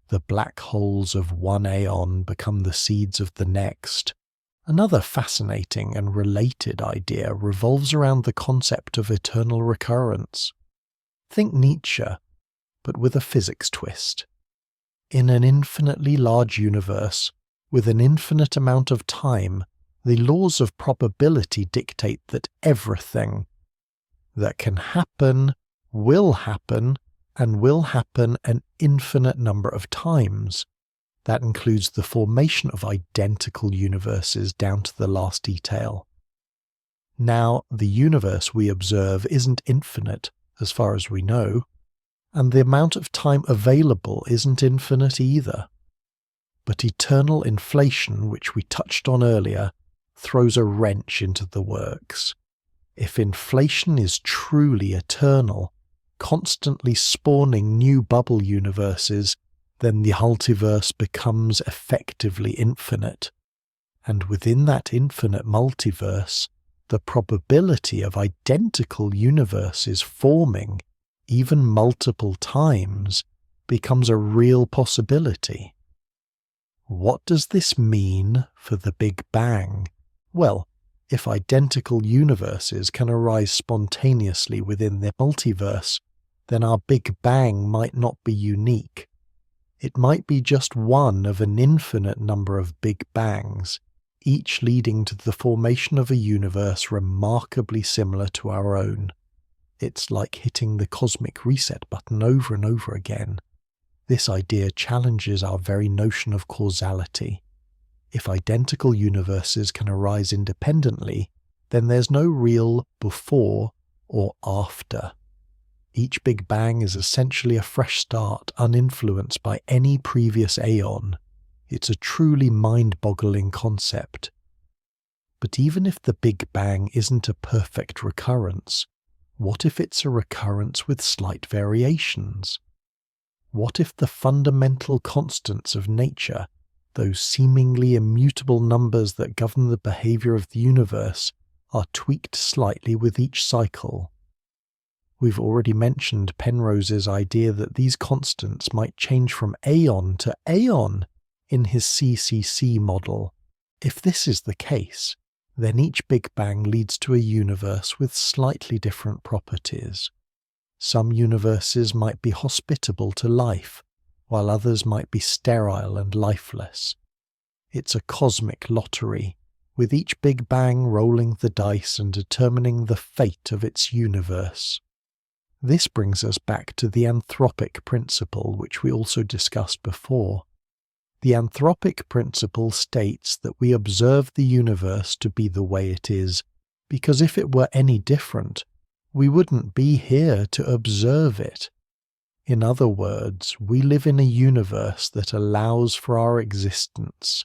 The black holes of one aeon become the seeds of the next. Another fascinating and related idea revolves around the concept of eternal recurrence. Think Nietzsche, but with a physics twist. In an infinitely large universe, with an infinite amount of time, the laws of probability dictate that everything that can happen, and will happen an infinite number of times. That includes the formation of identical universes down to the last detail. Now, the universe we observe isn't infinite, as far as we know, and the amount of time available isn't infinite either. But eternal inflation, which we touched on earlier, throws a wrench into the works. If inflation is truly eternal, constantly spawning new bubble universes, then the multiverse becomes effectively infinite. And within that infinite multiverse, the probability of identical universes forming, even multiple times, becomes a real possibility. What does this mean for the Big Bang? Well, if identical universes can arise spontaneously within the multiverse, then our Big Bang might not be unique. It might be just one of an infinite number of Big Bangs, each leading to the formation of a universe remarkably similar to our own. It's like hitting the cosmic reset button over and over again. This idea challenges our very notion of causality. If identical universes can arise independently, then there's no real before or after. Each Big Bang is essentially a fresh start, uninfluenced by any previous aeon. It's a truly mind-boggling concept. But even if the Big Bang isn't a perfect recurrence, what if it's a recurrence with slight variations? What if the fundamental constants of nature, those seemingly immutable numbers that govern the behavior of the universe, are tweaked slightly with each cycle? We've already mentioned Penrose's idea that these constants might change from aeon to aeon in his CCC model. If this is the case, then each Big Bang leads to a universe with slightly different properties. Some universes might be hospitable to life, while others might be sterile and lifeless. It's a cosmic lottery, with each Big Bang rolling the dice and determining the fate of its universe. This brings us back to the anthropic principle, which we also discussed before. The anthropic principle states that we observe the universe to be the way it is, because if it were any different, we wouldn't be here to observe it. In other words, we live in a universe that allows for our existence.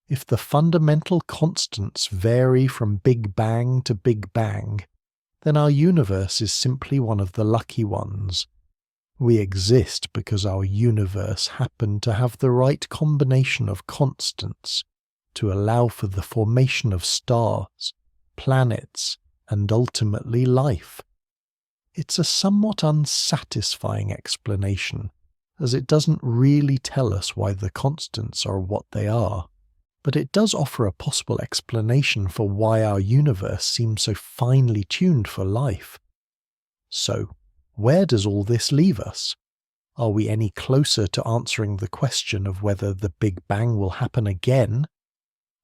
If the fundamental constants vary from Big Bang to Big Bang, then our universe is simply one of the lucky ones. We exist because our universe happened to have the right combination of constants to allow for the formation of stars, planets, and ultimately life. It's a somewhat unsatisfying explanation, as it doesn't really tell us why the constants are what they are, but it does offer a possible explanation for why our universe seems so finely tuned for life. So, where does all this leave us? Are we any closer to answering the question of whether the Big Bang will happen again?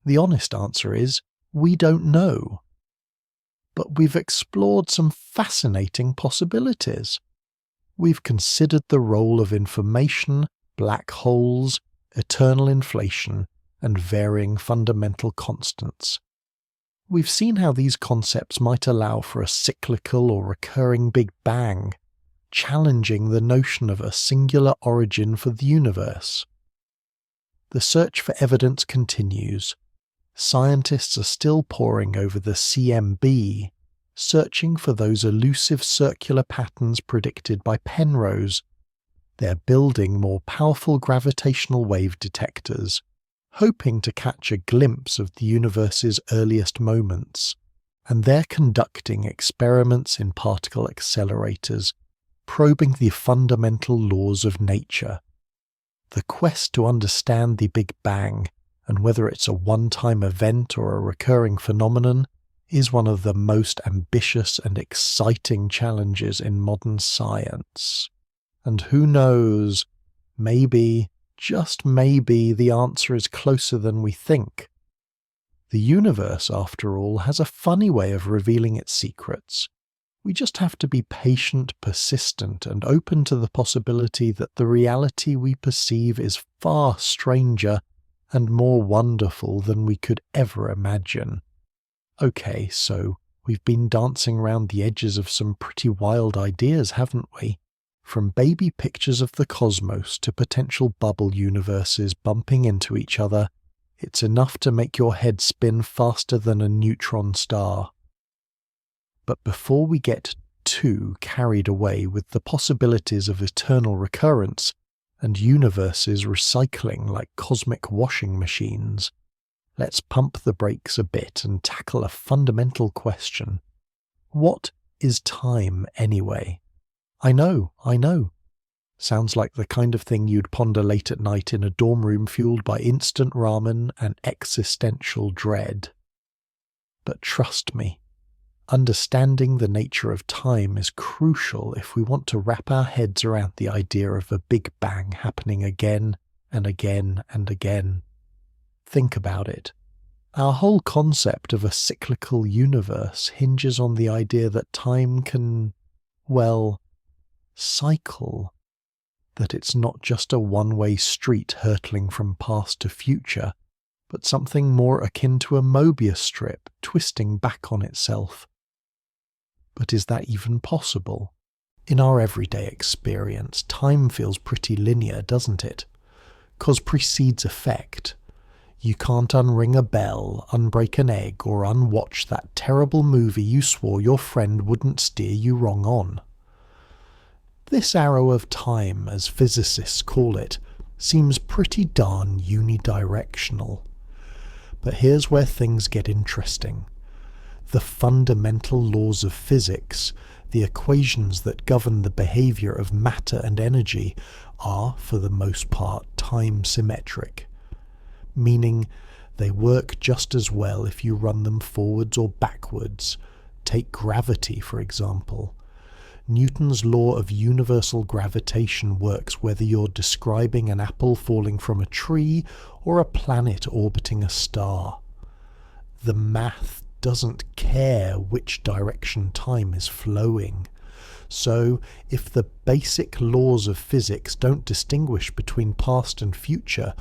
The honest answer is, we don't know. But we've explored some fascinating possibilities. We've considered the role of information, black holes, eternal inflation, and varying fundamental constants. We've seen how these concepts might allow for a cyclical or recurring Big Bang, challenging the notion of a singular origin for the universe. The search for evidence continues. Scientists are still poring over the CMB, searching for those elusive circular patterns predicted by Penrose. They're building more powerful gravitational wave detectors, hoping to catch a glimpse of the universe's earliest moments, and they're conducting experiments in particle accelerators, probing the fundamental laws of nature. The quest to understand the Big Bang, and whether it's a one-time event or a recurring phenomenon, is one of the most ambitious and exciting challenges in modern science. And who knows, maybe, just maybe, the answer is closer than we think. The universe, after all, has a funny way of revealing its secrets. We just have to be patient, persistent, and open to the possibility that the reality we perceive is far stranger and more wonderful than we could ever imagine. Okay, so we've been dancing around the edges of some pretty wild ideas, haven't we? From baby pictures of the cosmos to potential bubble universes bumping into each other, it's enough to make your head spin faster than a neutron star. But before we get too carried away with the possibilities of eternal recurrence and universes recycling like cosmic washing machines, let's pump the brakes a bit and tackle a fundamental question. What is time anyway? I know. Sounds like the kind of thing you'd ponder late at night in a dorm room fueled by instant ramen and existential dread. But trust me, understanding the nature of time is crucial if we want to wrap our heads around the idea of a Big Bang happening again and again and again. Think about it. Our whole concept of a cyclical universe hinges on the idea that time can, well, cycle. That it's not just a one-way street hurtling from past to future, but something more akin to a Mobius strip twisting back on itself. But is that even possible? In our everyday experience, time feels pretty linear, doesn't it? Cause precedes effect. You can't unring a bell, unbreak an egg, or unwatch that terrible movie you swore your friend wouldn't steer you wrong on. This arrow of time, as physicists call it, seems pretty darn unidirectional. But here's where things get interesting. The fundamental laws of physics, the equations that govern the behavior of matter and energy, are, for the most part, time-symmetric, meaning they work just as well if you run them forwards or backwards. Take gravity, for example. Newton's law of universal gravitation works whether you're describing an apple falling from a tree or a planet orbiting a star. The math doesn't care which direction time is flowing, So, if the basic laws of physics don't distinguish between past and future,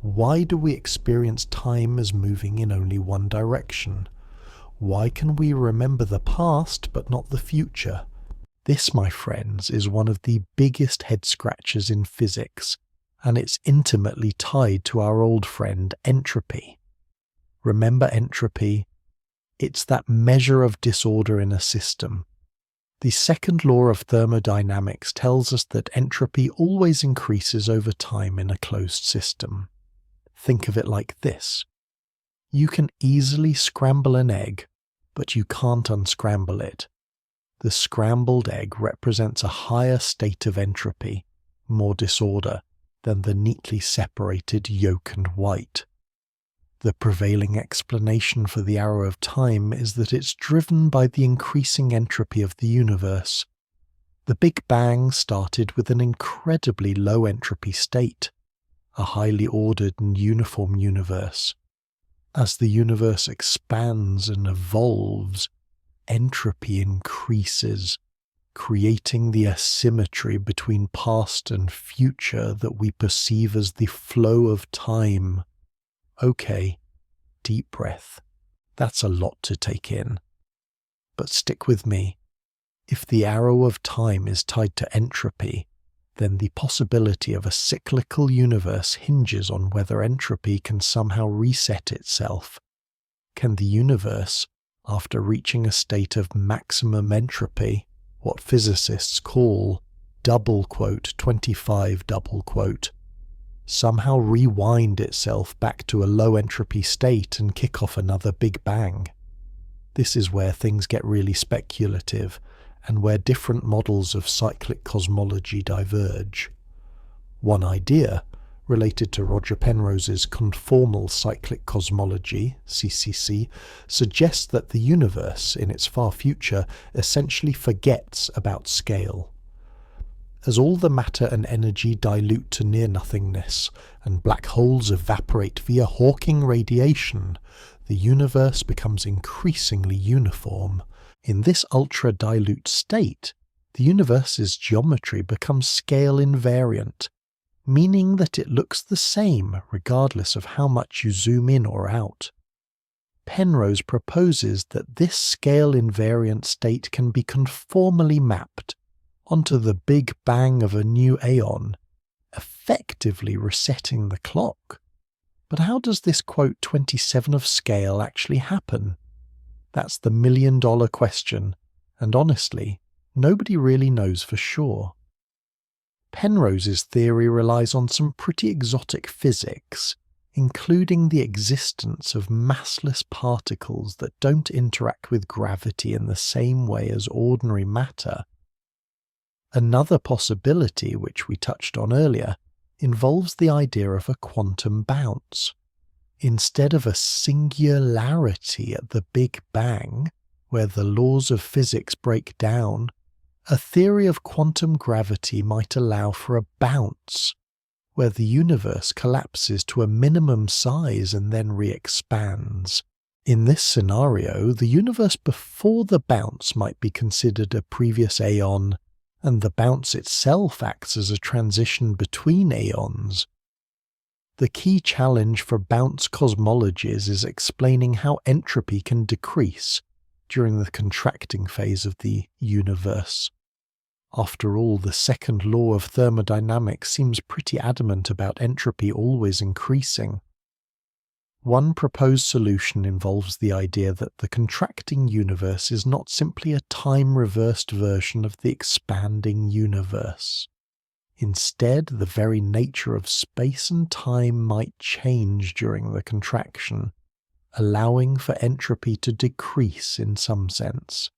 why do we experience time as moving in only one direction? Why can we remember the past but not the future? This, my friends, is one of the biggest head scratchers in physics, and it's intimately tied to our old friend entropy. Remember entropy? It's that measure of disorder in a system. The second law of thermodynamics tells us that entropy always increases over time in a closed system. Think of it like this. You can easily scramble an egg, but you can't unscramble it. The scrambled egg represents a higher state of entropy, more disorder, than the neatly separated yolk and white. The prevailing explanation for the arrow of time is that it's driven by the increasing entropy of the universe. The Big Bang started with an incredibly low entropy state, a highly ordered and uniform universe. As the universe expands and evolves, entropy increases, creating the asymmetry between past and future that we perceive as the flow of time. Okay, deep breath. That's a lot to take in. But stick with me. If the arrow of time is tied to entropy, then the possibility of a cyclical universe hinges on whether entropy can somehow reset itself. Can the universe, after reaching a state of maximum entropy, what physicists call double quote 25 double quote, somehow rewind itself back to a low entropy state and kick off another Big Bang? This is where things get really speculative, and where different models of cyclic cosmology diverge. One idea, related to Roger Penrose's conformal cyclic cosmology, CCC, suggests that the universe, in its far future, essentially forgets about scale. As all the matter and energy dilute to near-nothingness, and black holes evaporate via Hawking radiation, the universe becomes increasingly uniform. In this ultra-dilute state, the universe's geometry becomes scale invariant, meaning that it looks the same regardless of how much you zoom in or out. Penrose proposes that this scale invariant state can be conformally mapped onto the Big Bang of a new aeon, effectively resetting the clock. But how does this quote 27 of scale actually happen? That's the million-dollar question, and honestly, nobody really knows for sure. Penrose's theory relies on some pretty exotic physics, including the existence of massless particles that don't interact with gravity in the same way as ordinary matter. Another possibility, which we touched on earlier, involves the idea of a quantum bounce. Instead of a singularity at the Big Bang, where the laws of physics break down, a theory of quantum gravity might allow for a bounce, where the universe collapses to a minimum size and then re-expands. In this scenario, the universe before the bounce might be considered a previous aeon, and the bounce itself acts as a transition between aeons. The key challenge for bounce cosmologies is explaining how entropy can decrease during the contracting phase of the universe. After all, the second law of thermodynamics seems pretty adamant about entropy always increasing. One proposed solution involves the idea that the contracting universe is not simply a time-reversed version of the expanding universe. Instead, the very nature of space and time might change during the contraction, allowing for entropy to decrease in some sense.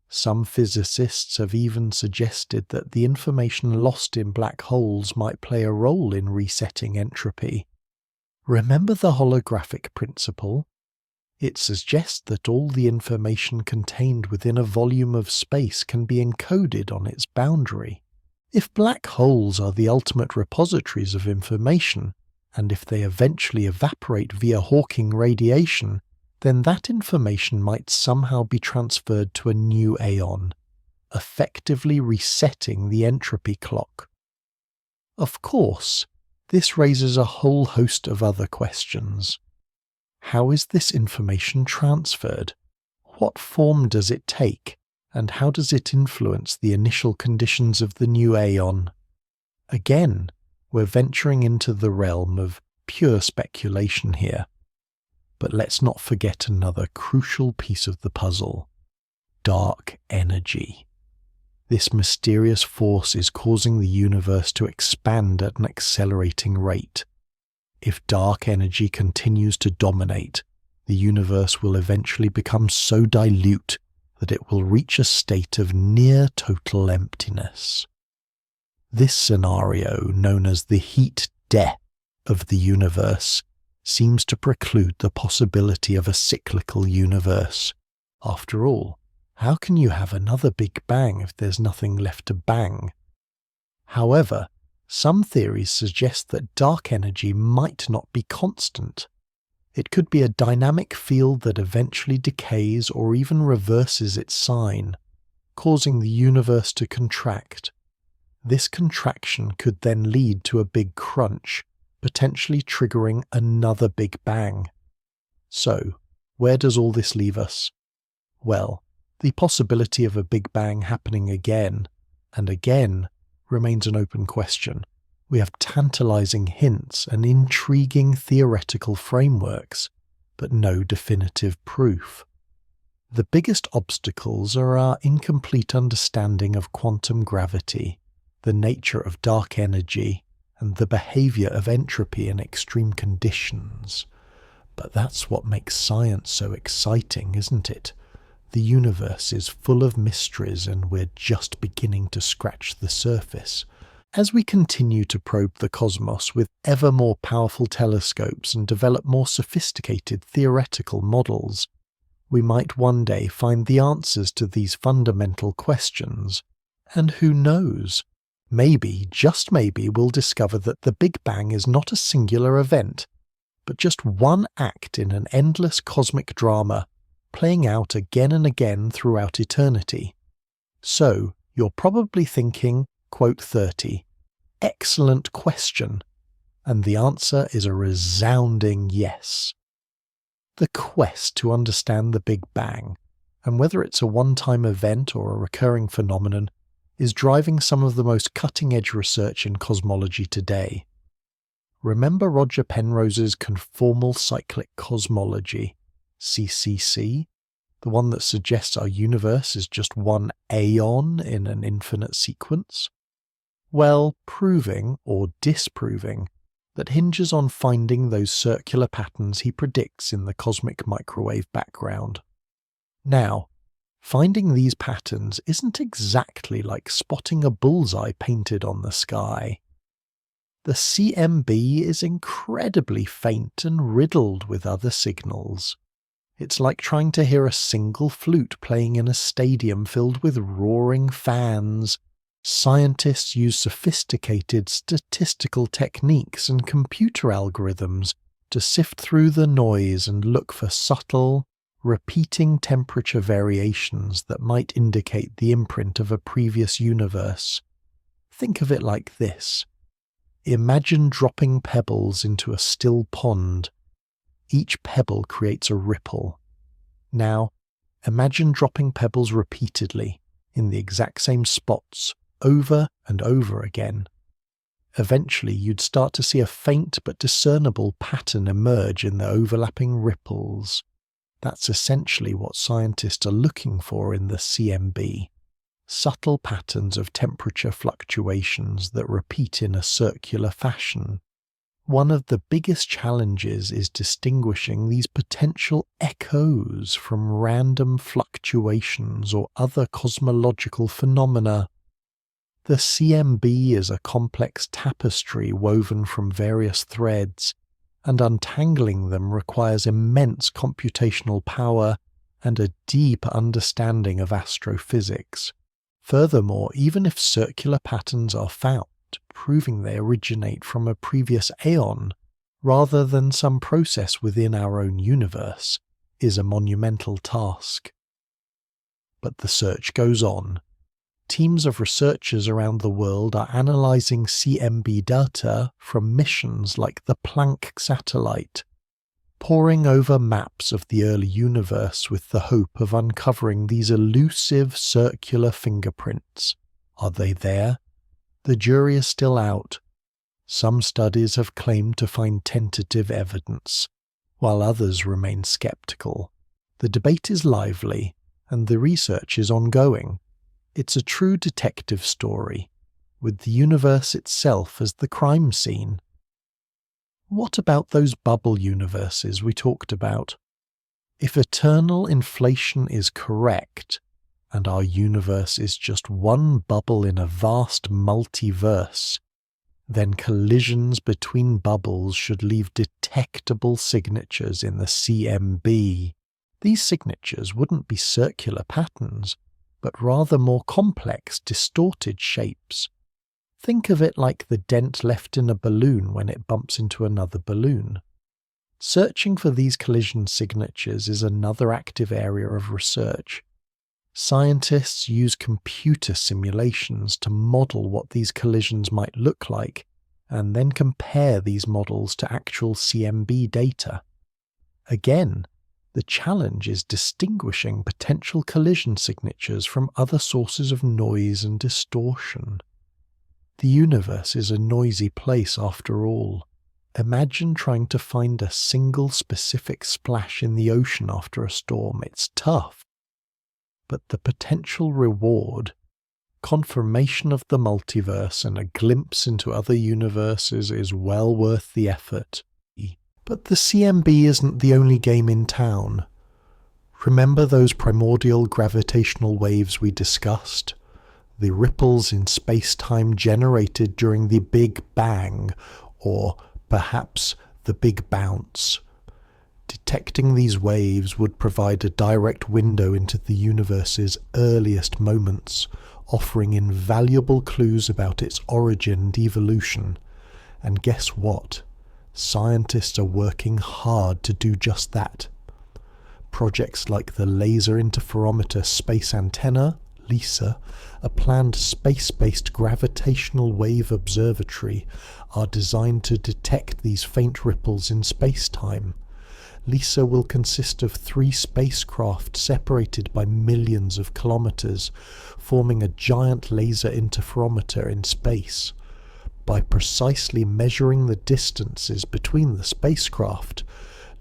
Some physicists have even suggested that the information lost in black holes might play a role in resetting entropy. Remember the holographic principle? It suggests that all the information contained within a volume of space can be encoded on its boundary. If black holes are the ultimate repositories of information, and if they eventually evaporate via Hawking radiation, then that information might somehow be transferred to a new aeon, effectively resetting the entropy clock. Of course, this raises a whole host of other questions. How is this information transferred? What form does it take, and how does it influence the initial conditions of the new aeon? Again, we're venturing into the realm of pure speculation here. But let's not forget another crucial piece of the puzzle: dark energy. This mysterious force is causing the universe to expand at an accelerating rate. If dark energy continues to dominate, the universe will eventually become so dilute that it will reach a state of near total emptiness. This scenario, known as the heat death of the universe, seems to preclude the possibility of a cyclical universe. After all, how can you have another Big Bang if there's nothing left to bang? However, some theories suggest that dark energy might not be constant. It could be a dynamic field that eventually decays or even reverses its sign, causing the universe to contract. This contraction could then lead to a big crunch, potentially triggering another Big Bang. So, where does all this leave us? Well, the possibility of a Big Bang happening again and again remains an open question. We have tantalizing hints and intriguing theoretical frameworks, but no definitive proof. The biggest obstacles are our incomplete understanding of quantum gravity, the nature of dark energy, and the behavior of entropy in extreme conditions. But that's what makes science so exciting, isn't it? The universe is full of mysteries and we're just beginning to scratch the surface. As we continue to probe the cosmos with ever more powerful telescopes and develop more sophisticated theoretical models, we might one day find the answers to these fundamental questions. And who knows? Maybe, just maybe, we'll discover that the Big Bang is not a singular event, but just one act in an endless cosmic drama, playing out again and again throughout eternity. So, you're probably thinking, quote 30, excellent question, and the answer is a resounding yes. The quest to understand the Big Bang, and whether it's a one-time event or a recurring phenomenon, is driving some of the most cutting-edge research in cosmology today. Remember Roger Penrose's conformal cyclic cosmology, CCC, the one that suggests our universe is just one aeon in an infinite sequence? Well, proving or disproving that hinges on finding those circular patterns he predicts in the cosmic microwave background. Now, finding these patterns isn't exactly like spotting a bullseye painted on the sky. The CMB is incredibly faint and riddled with other signals. It's like trying to hear a single flute playing in a stadium filled with roaring fans. Scientists use sophisticated statistical techniques and computer algorithms to sift through the noise and look for subtle, repeating temperature variations that might indicate the imprint of a previous universe. Think of it like this. Imagine dropping pebbles into a still pond. Each pebble creates a ripple. Now, imagine dropping pebbles repeatedly, in the exact same spots, over and over again. Eventually, you'd start to see a faint but discernible pattern emerge in the overlapping ripples. That's essentially what scientists are looking for in the CMB. Subtle patterns of temperature fluctuations that repeat in a circular fashion. One of the biggest challenges is distinguishing these potential echoes from random fluctuations or other cosmological phenomena. The CMB is a complex tapestry woven from various threads, and untangling them requires immense computational power and a deep understanding of astrophysics. Furthermore, even if circular patterns are found, proving they originate from a previous aeon, rather than some process within our own universe, is a monumental task. But the search goes on. teams of researchers around the world are analysing CMB data from missions like the Planck satellite, poring over maps of the early universe with the hope of uncovering these elusive circular fingerprints. Are they there? The jury is still out. Some studies have claimed to find tentative evidence, while others remain skeptical. The debate is lively, and the research is ongoing. It's a true detective story, with the universe itself as the crime scene. What about those bubble universes we talked about? If eternal inflation is correct, and our universe is just one bubble in a vast multiverse, then collisions between bubbles should leave detectable signatures in the CMB. These signatures wouldn't be circular patterns, but rather more complex, distorted shapes. Think of it like the dent left in a balloon when it bumps into another balloon. Searching for these collision signatures is another active area of research. Scientists use computer simulations to model what these collisions might look like, and then compare these models to actual CMB data. Again, the challenge is distinguishing potential collision signatures from other sources of noise and distortion. The universe is a noisy place after all. Imagine trying to find a single specific splash in the ocean after a storm. It's tough. But the potential reward, confirmation of the multiverse and a glimpse into other universes, is well worth the effort. But the CMB isn't the only game in town. Remember those primordial gravitational waves we discussed? The ripples in space-time generated during the Big Bang, or perhaps the Big Bounce. Detecting these waves would provide a direct window into the universe's earliest moments, offering invaluable clues about its origin and evolution. And guess what? Scientists are working hard to do just that. Projects like the Laser Interferometer Space Antenna, LISA, a planned space-based gravitational wave observatory, are designed to detect these faint ripples in space-time. LISA will consist of 3 spacecraft separated by millions of kilometers, forming a giant laser interferometer in space. By precisely measuring the distances between the spacecraft,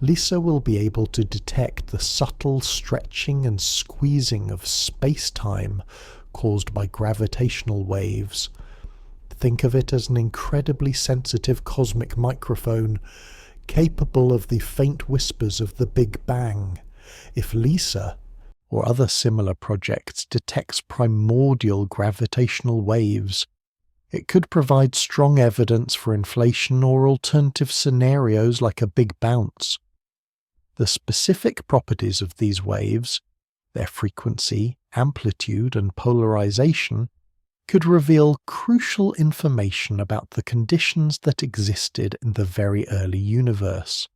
LISA will be able to detect the subtle stretching and squeezing of space-time caused by gravitational waves. Think of it as an incredibly sensitive cosmic microphone, capable of the faint whispers of the Big Bang. If LISA, or other similar projects, detects primordial gravitational waves, it could provide strong evidence for inflation or alternative scenarios like a big bounce. The specific properties of these waves, their frequency, amplitude, and polarization, could reveal crucial information about the conditions that existed in the very early universe.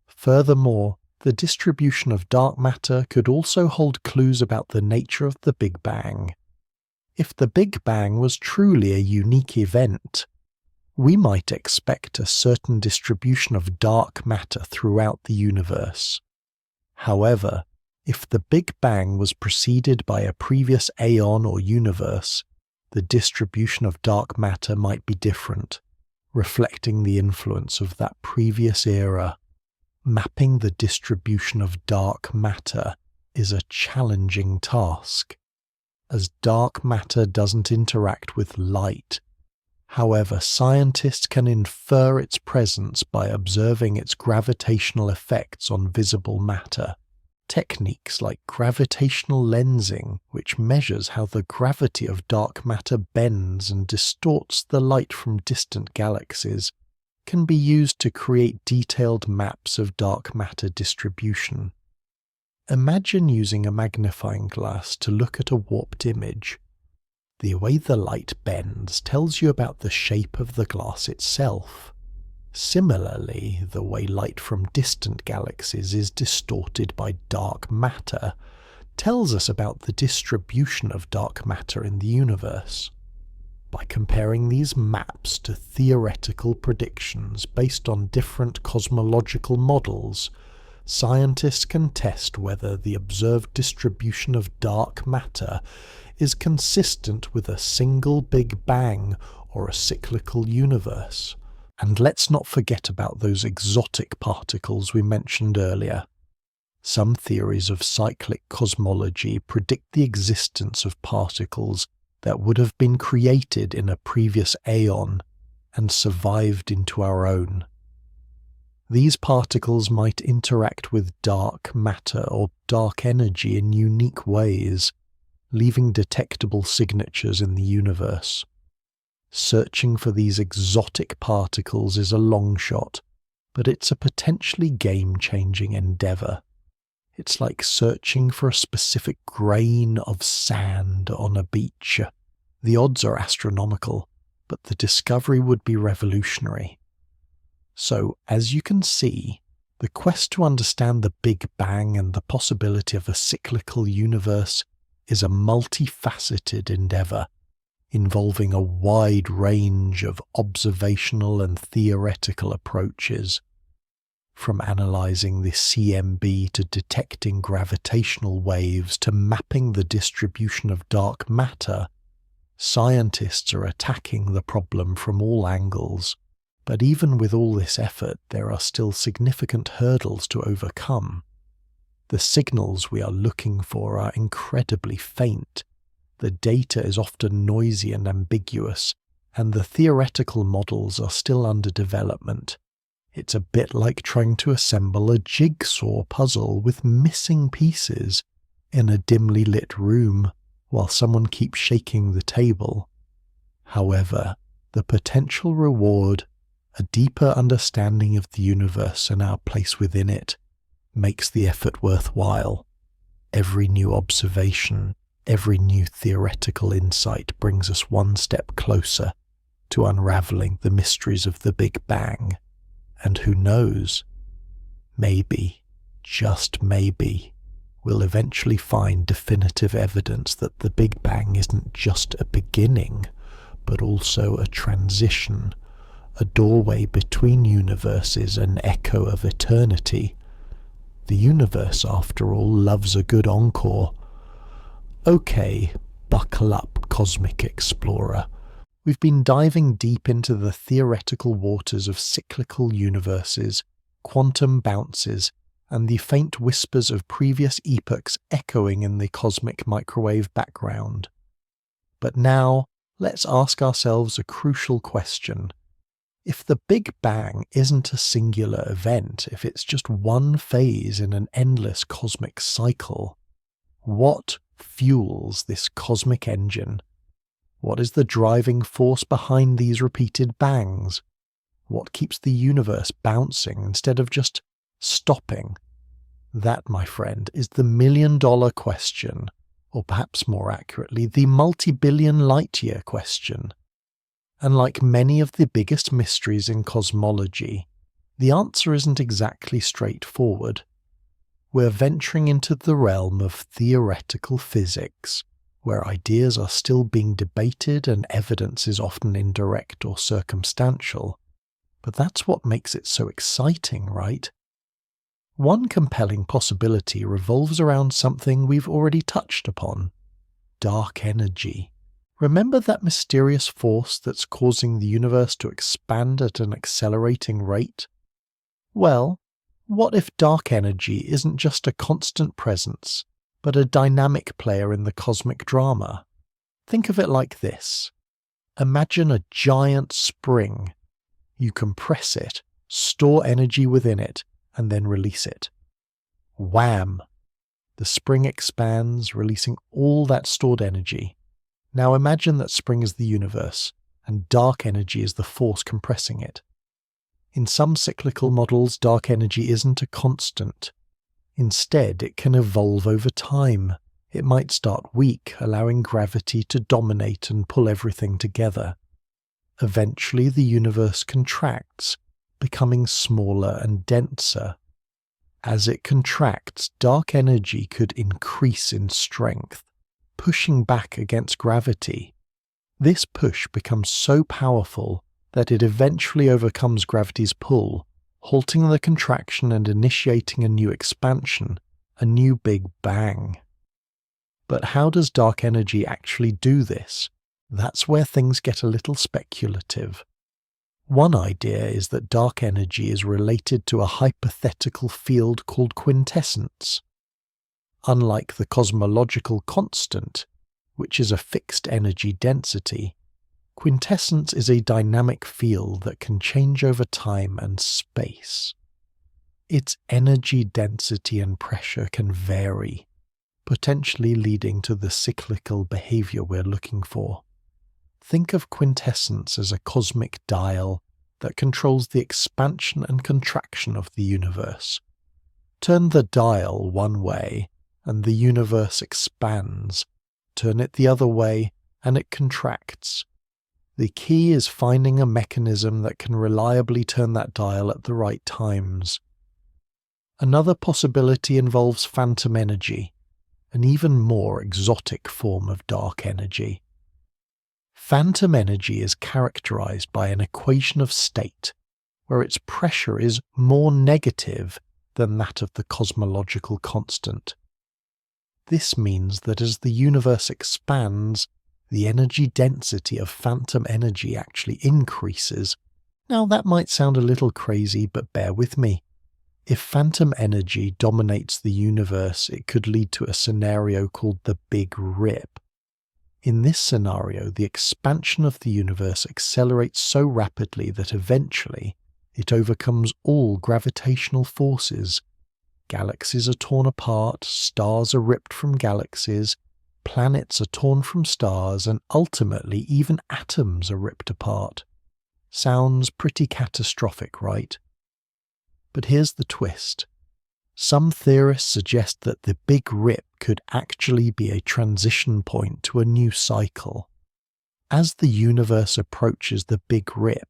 Furthermore, the distribution of dark matter could also hold clues about the nature of the Big Bang. If the Big Bang was truly a unique event, we might expect a certain distribution of dark matter throughout the universe. However, if the Big Bang was preceded by a previous aeon or universe, the distribution of dark matter might be different, reflecting the influence of that previous era. Mapping the distribution of dark matter is a challenging task, as dark matter doesn't interact with light. However, scientists can infer its presence by observing its gravitational effects on visible matter. Techniques like gravitational lensing, which measures how the gravity of dark matter bends and distorts the light from distant galaxies, can be used to create detailed maps of dark matter distribution. Imagine using a magnifying glass to look at a warped image. The way the light bends tells you about the shape of the glass itself. Similarly, the way light from distant galaxies is distorted by dark matter tells us about the distribution of dark matter in the universe. By comparing these maps to theoretical predictions based on different cosmological models, scientists can test whether the observed distribution of dark matter is consistent with a single Big Bang or a cyclical universe. And let's not forget about those exotic particles we mentioned earlier. Some theories of cyclic cosmology predict the existence of particles that would have been created in a previous aeon and survived into our own. These particles might interact with dark matter or dark energy in unique ways, leaving detectable signatures in the universe. Searching for these exotic particles is a long shot, but it's a potentially game-changing endeavour. It's like searching for a specific grain of sand on a beach. The odds are astronomical, but the discovery would be revolutionary. So, as you can see, the quest to understand the Big Bang and the possibility of a cyclical universe is a multifaceted endeavour, involving a wide range of observational and theoretical approaches. From analysing the CMB to detecting gravitational waves to mapping the distribution of dark matter, scientists are attacking the problem from all angles. But even with all this effort, there are still significant hurdles to overcome. The signals we are looking for are incredibly faint. The data is often noisy and ambiguous, and the theoretical models are still under development. It's a bit like trying to assemble a jigsaw puzzle with missing pieces in a dimly lit room while someone keeps shaking the table. However, the potential reward, a deeper understanding of the universe and our place within it, makes the effort worthwhile. Every new observation, every new theoretical insight brings us one step closer to unraveling the mysteries of the Big Bang. And who knows, maybe, just maybe, we'll eventually find definitive evidence that the Big Bang isn't just a beginning, but also a transition, a doorway between universes, an echo of eternity. The universe, after all, loves a good encore. Okay, buckle up, cosmic explorer. We've been diving deep into the theoretical waters of cyclical universes, quantum bounces, and the faint whispers of previous epochs echoing in the cosmic microwave background. But now, let's ask ourselves a crucial question. If the Big Bang isn't a singular event, if it's just one phase in an endless cosmic cycle, what fuels this cosmic engine? What is the driving force behind these repeated bangs? What keeps the universe bouncing instead of just stopping? That, my friend, is the million-dollar question, or perhaps more accurately, the multi-billion light-year question. And like many of the biggest mysteries in cosmology, the answer isn't exactly straightforward. We're venturing into the realm of theoretical physics, where ideas are still being debated and evidence is often indirect or circumstantial. But that's what makes it so exciting, right? One compelling possibility revolves around something we've already touched upon: dark energy. Remember that mysterious force that's causing the universe to expand at an accelerating rate? Well, what if dark energy isn't just a constant presence, but a dynamic player in the cosmic drama? Think of it like this. Imagine a giant spring. You compress it, store energy within it, and then release it. Wham! The spring expands, releasing all that stored energy. Now imagine that spring is the universe, and dark energy is the force compressing it. In some cyclical models, dark energy isn't a constant. Instead, it can evolve over time. It might start weak, allowing gravity to dominate and pull everything together. Eventually, the universe contracts, becoming smaller and denser. As it contracts, dark energy could increase in strength, pushing back against gravity. This push becomes so powerful that it eventually overcomes gravity's pull, halting the contraction and initiating a new expansion, a new Big Bang. But how does dark energy actually do this? That's where things get a little speculative. One idea is that dark energy is related to a hypothetical field called quintessence. Unlike the cosmological constant, which is a fixed energy density, quintessence is a dynamic field that can change over time and space. Its energy density and pressure can vary, potentially leading to the cyclical behavior we're looking for. Think of quintessence as a cosmic dial that controls the expansion and contraction of the universe. Turn the dial one way and the universe expands. Turn it the other way and it contracts. The key is finding a mechanism that can reliably turn that dial at the right times. Another possibility involves phantom energy, an even more exotic form of dark energy. Phantom energy is characterized by an equation of state, where its pressure is more negative than that of the cosmological constant. This means that as the universe expands, the energy density of phantom energy actually increases. Now that might sound a little crazy, but bear with me. If phantom energy dominates the universe, it could lead to a scenario called the Big Rip. In this scenario, the expansion of the universe accelerates so rapidly that eventually it overcomes all gravitational forces. Galaxies are torn apart, stars are ripped from galaxies, planets are torn from stars, and ultimately even atoms are ripped apart. Sounds pretty catastrophic, right? But here's the twist. Some theorists suggest that the Big Rip could actually be a transition point to a new cycle. As the universe approaches the Big Rip,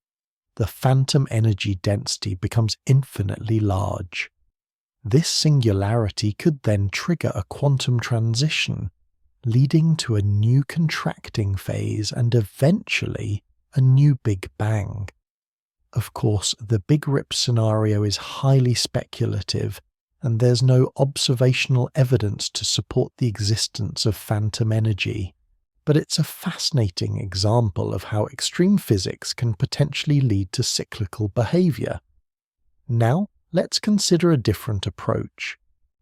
the phantom energy density becomes infinitely large. This singularity could then trigger a quantum transition, leading to a new contracting phase and eventually a new Big Bang. Of course, the Big Rip scenario is highly speculative, and there's no observational evidence to support the existence of phantom energy, but it's a fascinating example of how extreme physics can potentially lead to cyclical behavior. Now, let's consider a different approach.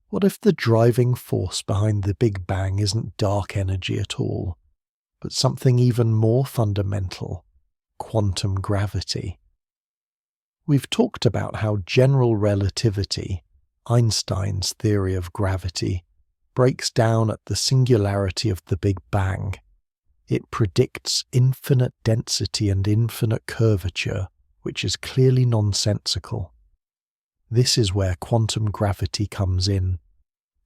What if the driving force behind the Big Bang isn't dark energy at all, but something even more fundamental, quantum gravity? We've talked about how general relativity, Einstein's theory of gravity, breaks down at the singularity of the Big Bang. It predicts infinite density and infinite curvature, which is clearly nonsensical. This is where quantum gravity comes in.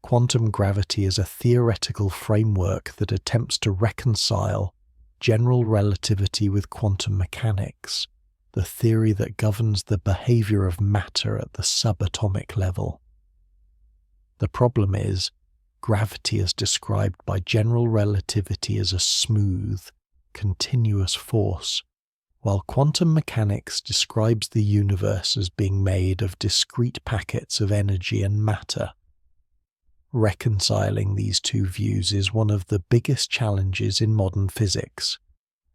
Quantum gravity is a theoretical framework that attempts to reconcile general relativity with quantum mechanics, the theory that governs the behavior of matter at the subatomic level. The problem is, gravity is described by general relativity as a smooth, continuous force, while quantum mechanics describes the universe as being made of discrete packets of energy and matter. Reconciling these two views is one of the biggest challenges in modern physics.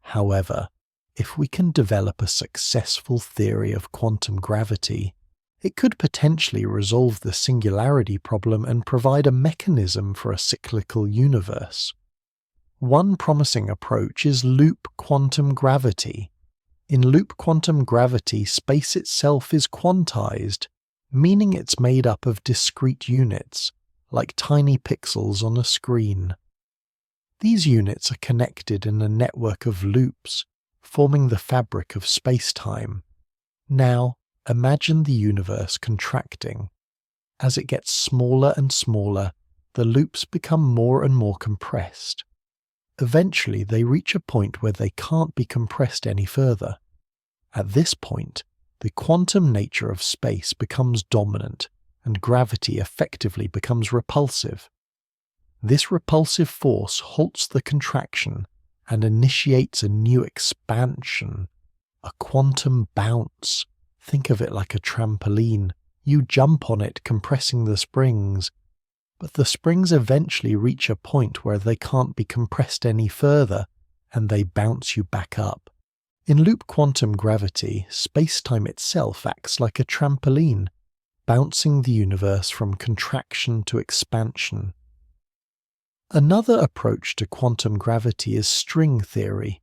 However, if we can develop a successful theory of quantum gravity, it could potentially resolve the singularity problem and provide a mechanism for a cyclical universe. One promising approach is loop quantum gravity. In loop quantum gravity, space itself is quantized, meaning it's made up of discrete units, like tiny pixels on a screen. These units are connected in a network of loops, forming the fabric of space-time. Now, imagine the universe contracting. As it gets smaller and smaller, the loops become more and more compressed. Eventually, they reach a point where they can't be compressed any further. At this point, the quantum nature of space becomes dominant, and gravity effectively becomes repulsive. This repulsive force halts the contraction and initiates a new expansion, a quantum bounce. Think of it like a trampoline. You jump on it, compressing the springs, but the springs eventually reach a point where they can't be compressed any further, and they bounce you back up. In loop quantum gravity, space-time itself acts like a trampoline, bouncing the universe from contraction to expansion. Another approach to quantum gravity is string theory.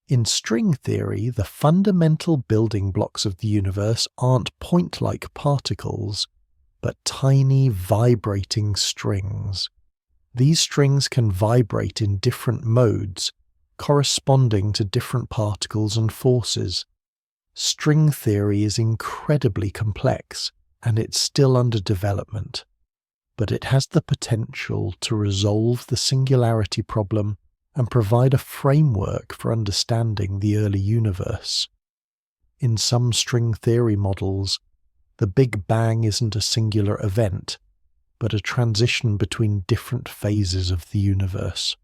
In string theory, the fundamental building blocks of the universe aren't point-like particles, but tiny vibrating strings. These strings can vibrate in different modes, corresponding to different particles and forces. String theory is incredibly complex, and it's still under development, but it has the potential to resolve the singularity problem and provide a framework for understanding the early universe. In some string theory models, the Big Bang isn't a singular event, but a transition between different phases of the universe.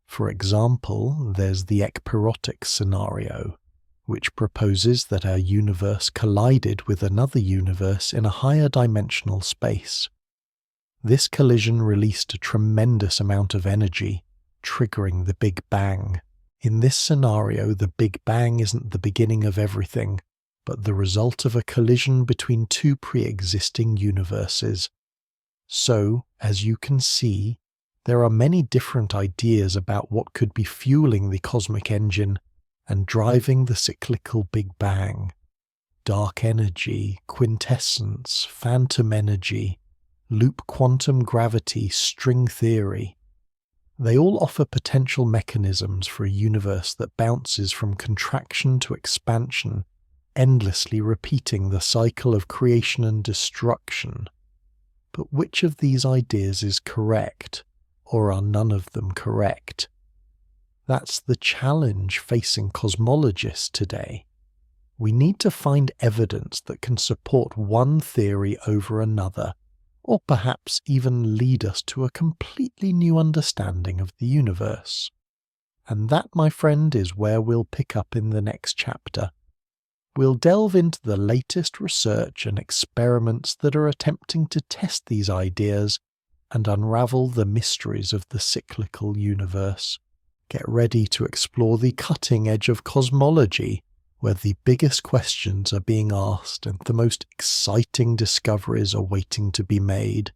For example, there's the ekpyrotic scenario, which proposes that our universe collided with another universe in a higher dimensional space. This collision released a tremendous amount of energy, triggering the Big Bang. In this scenario, the Big Bang isn't the beginning of everything, but the result of a collision between two pre-existing universes. So, as you can see, there are many different ideas about what could be fueling the cosmic engine and driving the cyclical Big Bang. Dark energy, quintessence, phantom energy, loop quantum gravity, string theory. They all offer potential mechanisms for a universe that bounces from contraction to expansion, endlessly repeating the cycle of creation and destruction. But which of these ideas is correct, or are none of them correct? That's the challenge facing cosmologists today. We need to find evidence that can support one theory over another, or perhaps even lead us to a completely new understanding of the universe. And that, my friend, is where we'll pick up in the next chapter. We'll delve into the latest research and experiments that are attempting to test these ideas and unravel the mysteries of the cyclical universe. Get ready to explore the cutting edge of cosmology, where the biggest questions are being asked and the most exciting discoveries are waiting to be made.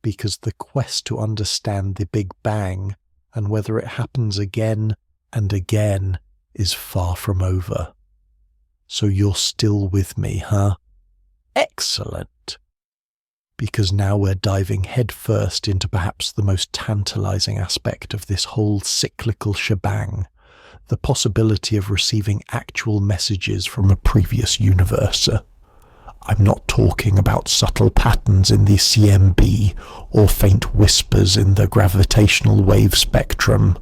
Because the quest to understand the Big Bang and whether it happens again and again is far from over. So you're still with me, huh? Excellent! Because now we're diving headfirst into perhaps the most tantalizing aspect of this whole cyclical shebang, the possibility of receiving actual messages from a previous universe. I'm not talking about subtle patterns in the CMB or faint whispers in the gravitational wave spectrum.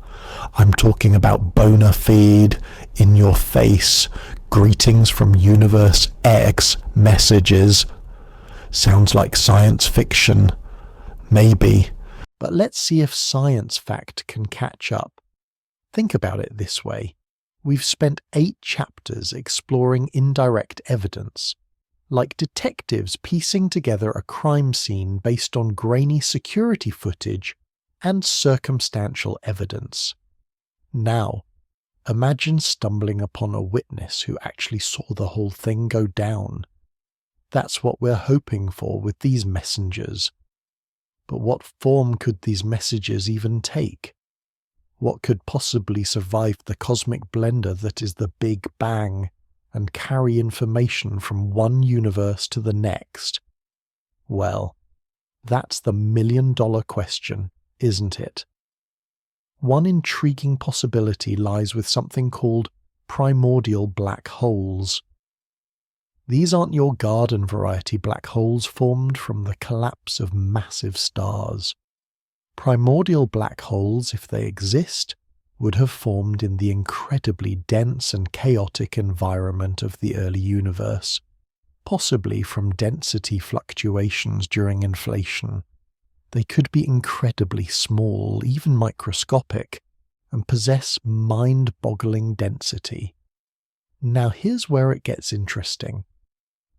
I'm talking about bona fide, in-your-face, greetings from Universe X messages. Sounds like science fiction. Maybe. But let's see if science fact can catch up. Think about it this way. We've spent 8 chapters exploring indirect evidence, like detectives piecing together a crime scene based on grainy security footage and circumstantial evidence. Now, imagine stumbling upon a witness who actually saw the whole thing go down. That's what we're hoping for with these messengers. But what form could these messages even take? What could possibly survive the cosmic blender that is the Big Bang and carry information from one universe to the next? Well, that's the million-dollar question, isn't it? One intriguing possibility lies with something called primordial black holes. These aren't your garden variety black holes formed from the collapse of massive stars. Primordial black holes, if they exist, would have formed in the incredibly dense and chaotic environment of the early universe, possibly from density fluctuations during inflation. They could be incredibly small, even microscopic, and possess mind-boggling density. Now here's where it gets interesting.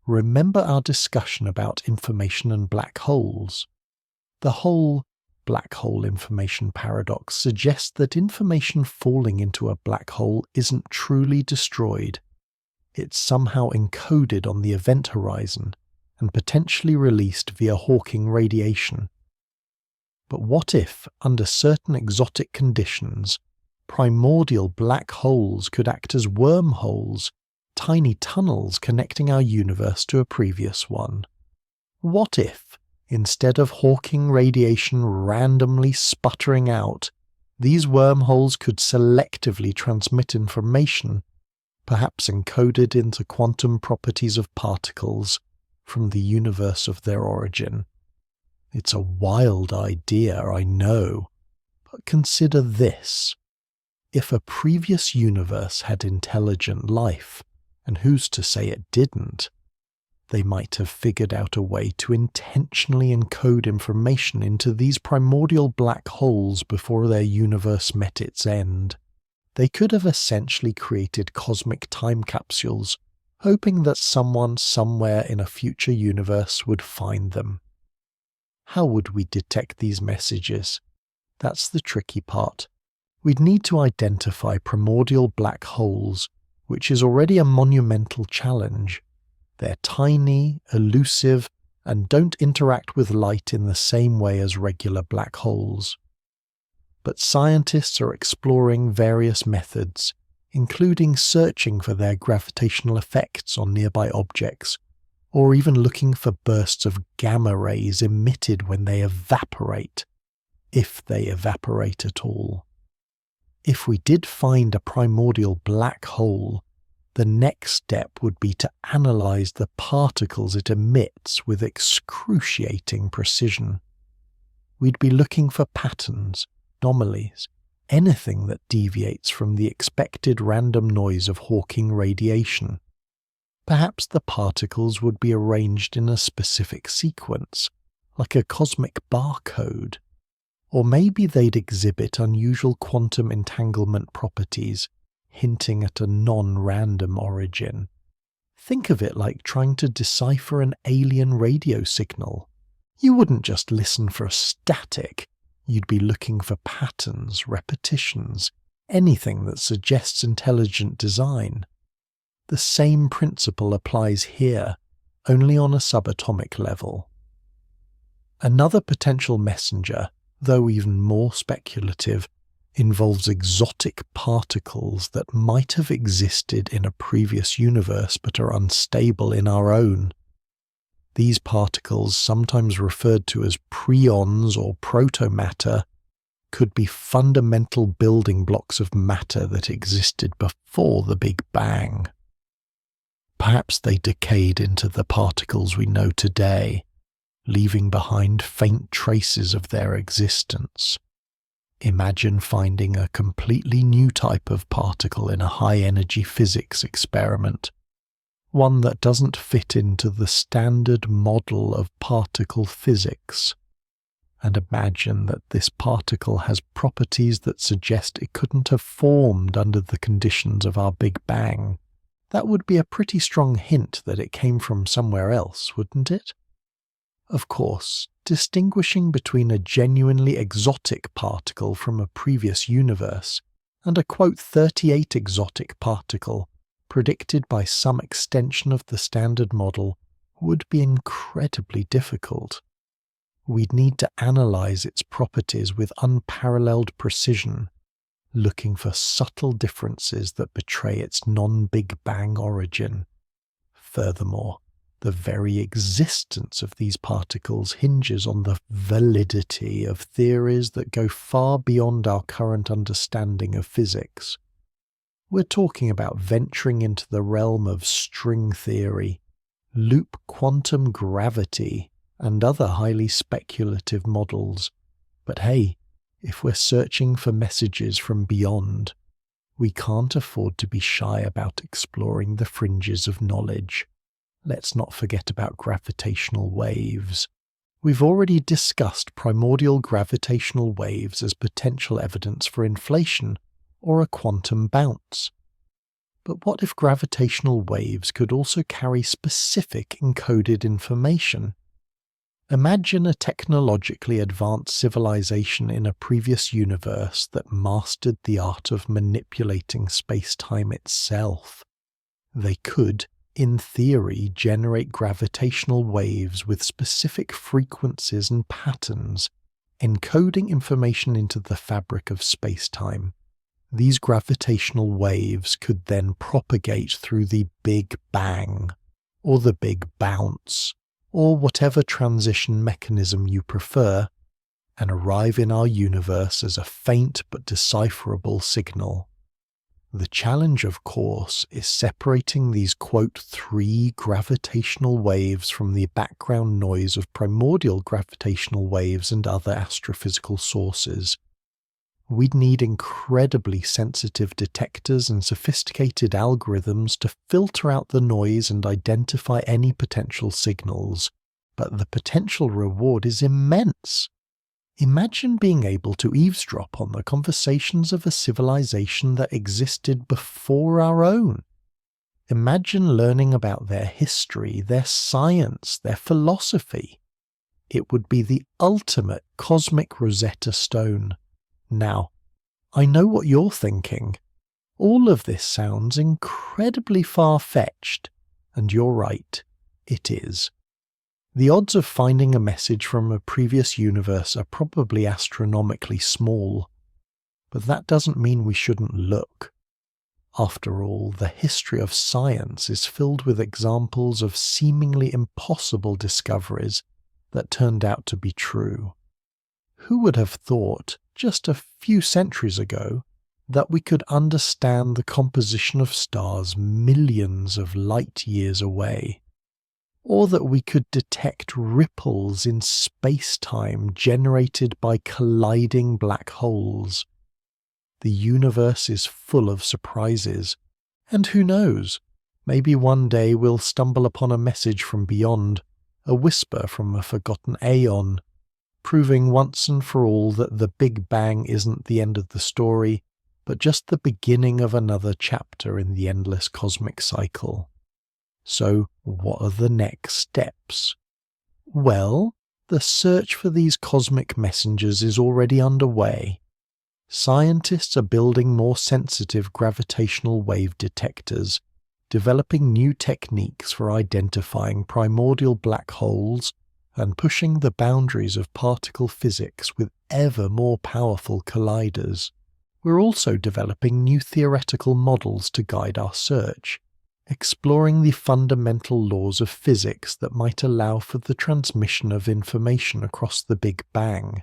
Remember our discussion about information and black holes? The whole black hole information paradox suggests that information falling into a black hole isn't truly destroyed. It's somehow encoded on the event horizon and potentially released via Hawking radiation. But what if, under certain exotic conditions, primordial black holes could act as wormholes, tiny tunnels connecting our universe to a previous one? What if, instead of Hawking radiation randomly sputtering out, these wormholes could selectively transmit information, perhaps encoded into quantum properties of particles, from the universe of their origin? It's a wild idea, I know, but consider this. If a previous universe had intelligent life, and who's to say it didn't, they might have figured out a way to intentionally encode information into these primordial black holes before their universe met its end. They could have essentially created cosmic time capsules, hoping that someone somewhere in a future universe would find them. How would we detect these messages? That's the tricky part. We'd need to identify primordial black holes, which is already a monumental challenge. They're tiny, elusive, and don't interact with light in the same way as regular black holes. But scientists are exploring various methods, including searching for their gravitational effects on nearby objects, or even looking for bursts of gamma rays emitted when they evaporate, if they evaporate at all. If we did find a primordial black hole, the next step would be to analyze the particles it emits with excruciating precision. We'd be looking for patterns, anomalies, anything that deviates from the expected random noise of Hawking radiation. Perhaps the particles would be arranged in a specific sequence, like a cosmic barcode. Or maybe they'd exhibit unusual quantum entanglement properties, hinting at a non-random origin. Think of it like trying to decipher an alien radio signal. You wouldn't just listen for static, you'd be looking for patterns, repetitions, anything that suggests intelligent design. The same principle applies here, only on a subatomic level. Another potential messenger, though even more speculative, involves exotic particles that might have existed in a previous universe but are unstable in our own. These particles, sometimes referred to as preons or protomatter, could be fundamental building blocks of matter that existed before the Big Bang. Perhaps they decayed into the particles we know today, leaving behind faint traces of their existence. Imagine finding a completely new type of particle in a high-energy physics experiment, one that doesn't fit into the standard model of particle physics. And imagine that this particle has properties that suggest it couldn't have formed under the conditions of our Big Bang. That would be a pretty strong hint that it came from somewhere else, wouldn't it? Of course, distinguishing between a genuinely exotic particle from a previous universe and a quote 38 exotic particle predicted by some extension of the standard model would be incredibly difficult. We'd need to analyze its properties with unparalleled precision, looking for subtle differences that betray its non-Big Bang origin. Furthermore, the very existence of these particles hinges on the validity of theories that go far beyond our current understanding of physics. We're talking about venturing into the realm of string theory, loop quantum gravity, and other highly speculative models. But hey, if we're searching for messages from beyond, we can't afford to be shy about exploring the fringes of knowledge. let's not forget about gravitational waves. We've already discussed primordial gravitational waves as potential evidence for inflation or a quantum bounce. But what if gravitational waves could also carry specific encoded information? Imagine a technologically advanced civilization in a previous universe that mastered the art of manipulating space-time itself. They could, in theory, generate gravitational waves with specific frequencies and patterns, encoding information into the fabric of space-time. These gravitational waves could then propagate through the Big Bang, or the Big Bounce, or whatever transition mechanism you prefer, and arrive in our universe as a faint but decipherable signal. The challenge, of course, is separating these, quote, 3 gravitational waves from the background noise of primordial gravitational waves and other astrophysical sources. We'd need incredibly sensitive detectors and sophisticated algorithms to filter out the noise and identify any potential signals, but the potential reward is immense. Imagine being able to eavesdrop on the conversations of a civilization that existed before our own. Imagine learning about their history, their science, their philosophy. It would be the ultimate cosmic Rosetta Stone. Now, I know what you're thinking. All of this sounds incredibly far-fetched, and you're right, it is. The odds of finding a message from a previous universe are probably astronomically small, but that doesn't mean we shouldn't look. After all, the history of science is filled with examples of seemingly impossible discoveries that turned out to be true. Who would have thought, just a few centuries ago, that we could understand the composition of stars millions of light years away? Or that we could detect ripples in space-time generated by colliding black holes? The universe is full of surprises, and who knows, maybe one day we'll stumble upon a message from beyond, a whisper from a forgotten aeon, proving once and for all that the Big Bang isn't the end of the story, but just the beginning of another chapter in the endless cosmic cycle. So, what are the next steps? Well, the search for these cosmic messengers is already underway. Scientists are building more sensitive gravitational wave detectors, developing new techniques for identifying primordial black holes, and pushing the boundaries of particle physics with ever more powerful colliders. We're also developing new theoretical models to guide our search, exploring the fundamental laws of physics that might allow for the transmission of information across the Big Bang.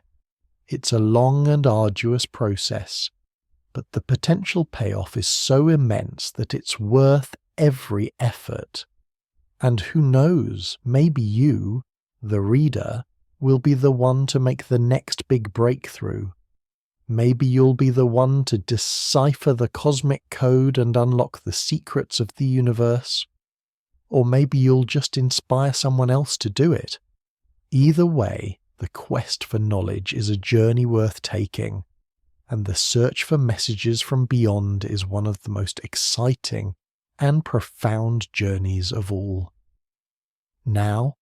It's a long and arduous process, but the potential payoff is so immense that it's worth every effort. And who knows, maybe you, the reader, will be the one to make the next big breakthrough. Maybe you'll be the one to decipher the cosmic code and unlock the secrets of the universe. Or maybe you'll just inspire someone else to do it. Either way, the quest for knowledge is a journey worth taking, and the search for messages from beyond is one of the most exciting and profound journeys of all. Now,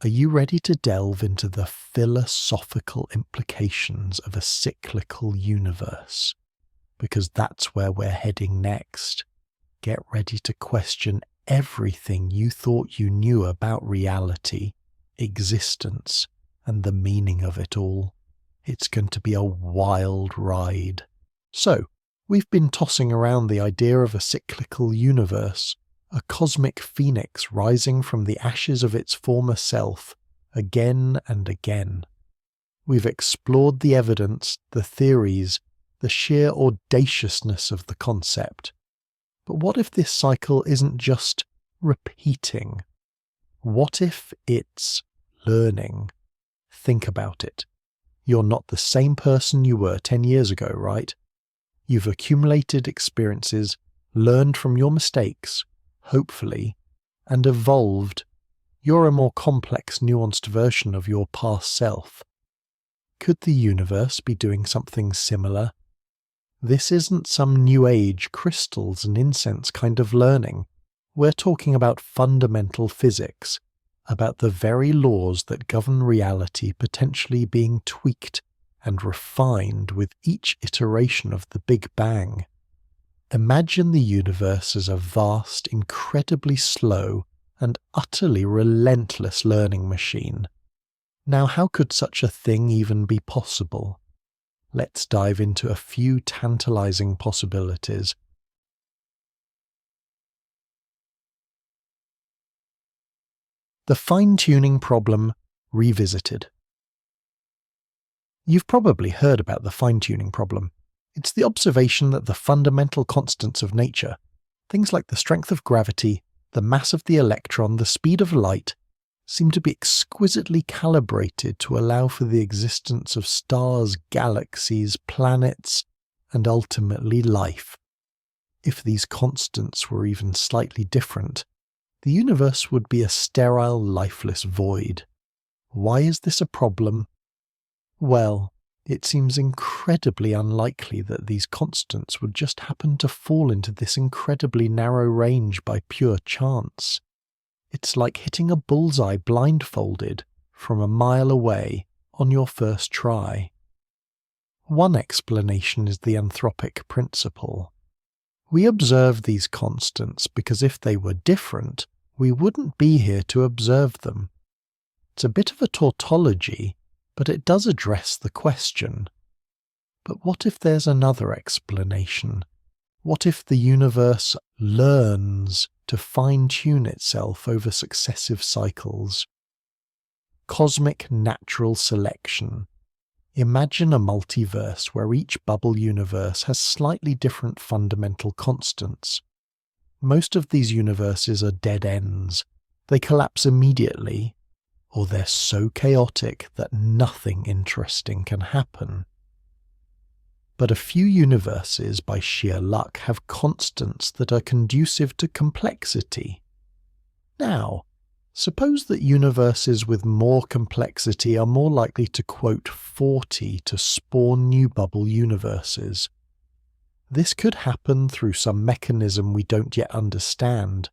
are you ready to delve into the philosophical implications of a cyclical universe? Because that's where we're heading next. Get ready to question everything you thought you knew about reality, existence, and the meaning of it all. It's going to be a wild ride. So, we've been tossing around the idea of a cyclical universe, a cosmic phoenix rising from the ashes of its former self, again and again. We've explored the evidence, the theories, the sheer audaciousness of the concept. But what if this cycle isn't just repeating? What if it's learning? Think about it. You're not the same person you were 10 years ago, right? You've accumulated experiences, learned from your mistakes, hopefully, and evolved. You're a more complex, nuanced version of your past self. Could the universe be doing something similar? This isn't some new age crystals and incense kind of learning. We're talking about fundamental physics, about the very laws that govern reality potentially being tweaked and refined with each iteration of the Big Bang. Imagine the universe as a vast, incredibly slow, and utterly relentless learning machine. Now, how could such a thing even be possible? Let's dive into a few tantalizing possibilities. The fine-tuning problem revisited. You've probably heard about the fine-tuning problem. It's the observation that the fundamental constants of nature, things like the strength of gravity, the mass of the electron, the speed of light, seem to be exquisitely calibrated to allow for the existence of stars, galaxies, planets, and ultimately life. If these constants were even slightly different, the universe would be a sterile, lifeless void. Why is this a problem? Well, it seems incredibly unlikely that these constants would just happen to fall into this incredibly narrow range by pure chance. It's like hitting a bullseye blindfolded from a mile away on your first try. One explanation is the anthropic principle. We observe these constants because if they were different, we wouldn't be here to observe them. It's a bit of a tautology, but it does address the question. But what if there's another explanation? What if the universe learns to fine-tune itself over successive cycles? Cosmic natural selection. Imagine a multiverse where each bubble universe has slightly different fundamental constants. Most of these universes are dead ends. They collapse immediately, or they're so chaotic that nothing interesting can happen. But a few universes, by sheer luck, have constants that are conducive to complexity. Now, suppose that universes with more complexity are more likely to quote 40 to spawn new bubble universes. This could happen through some mechanism we don't yet understand,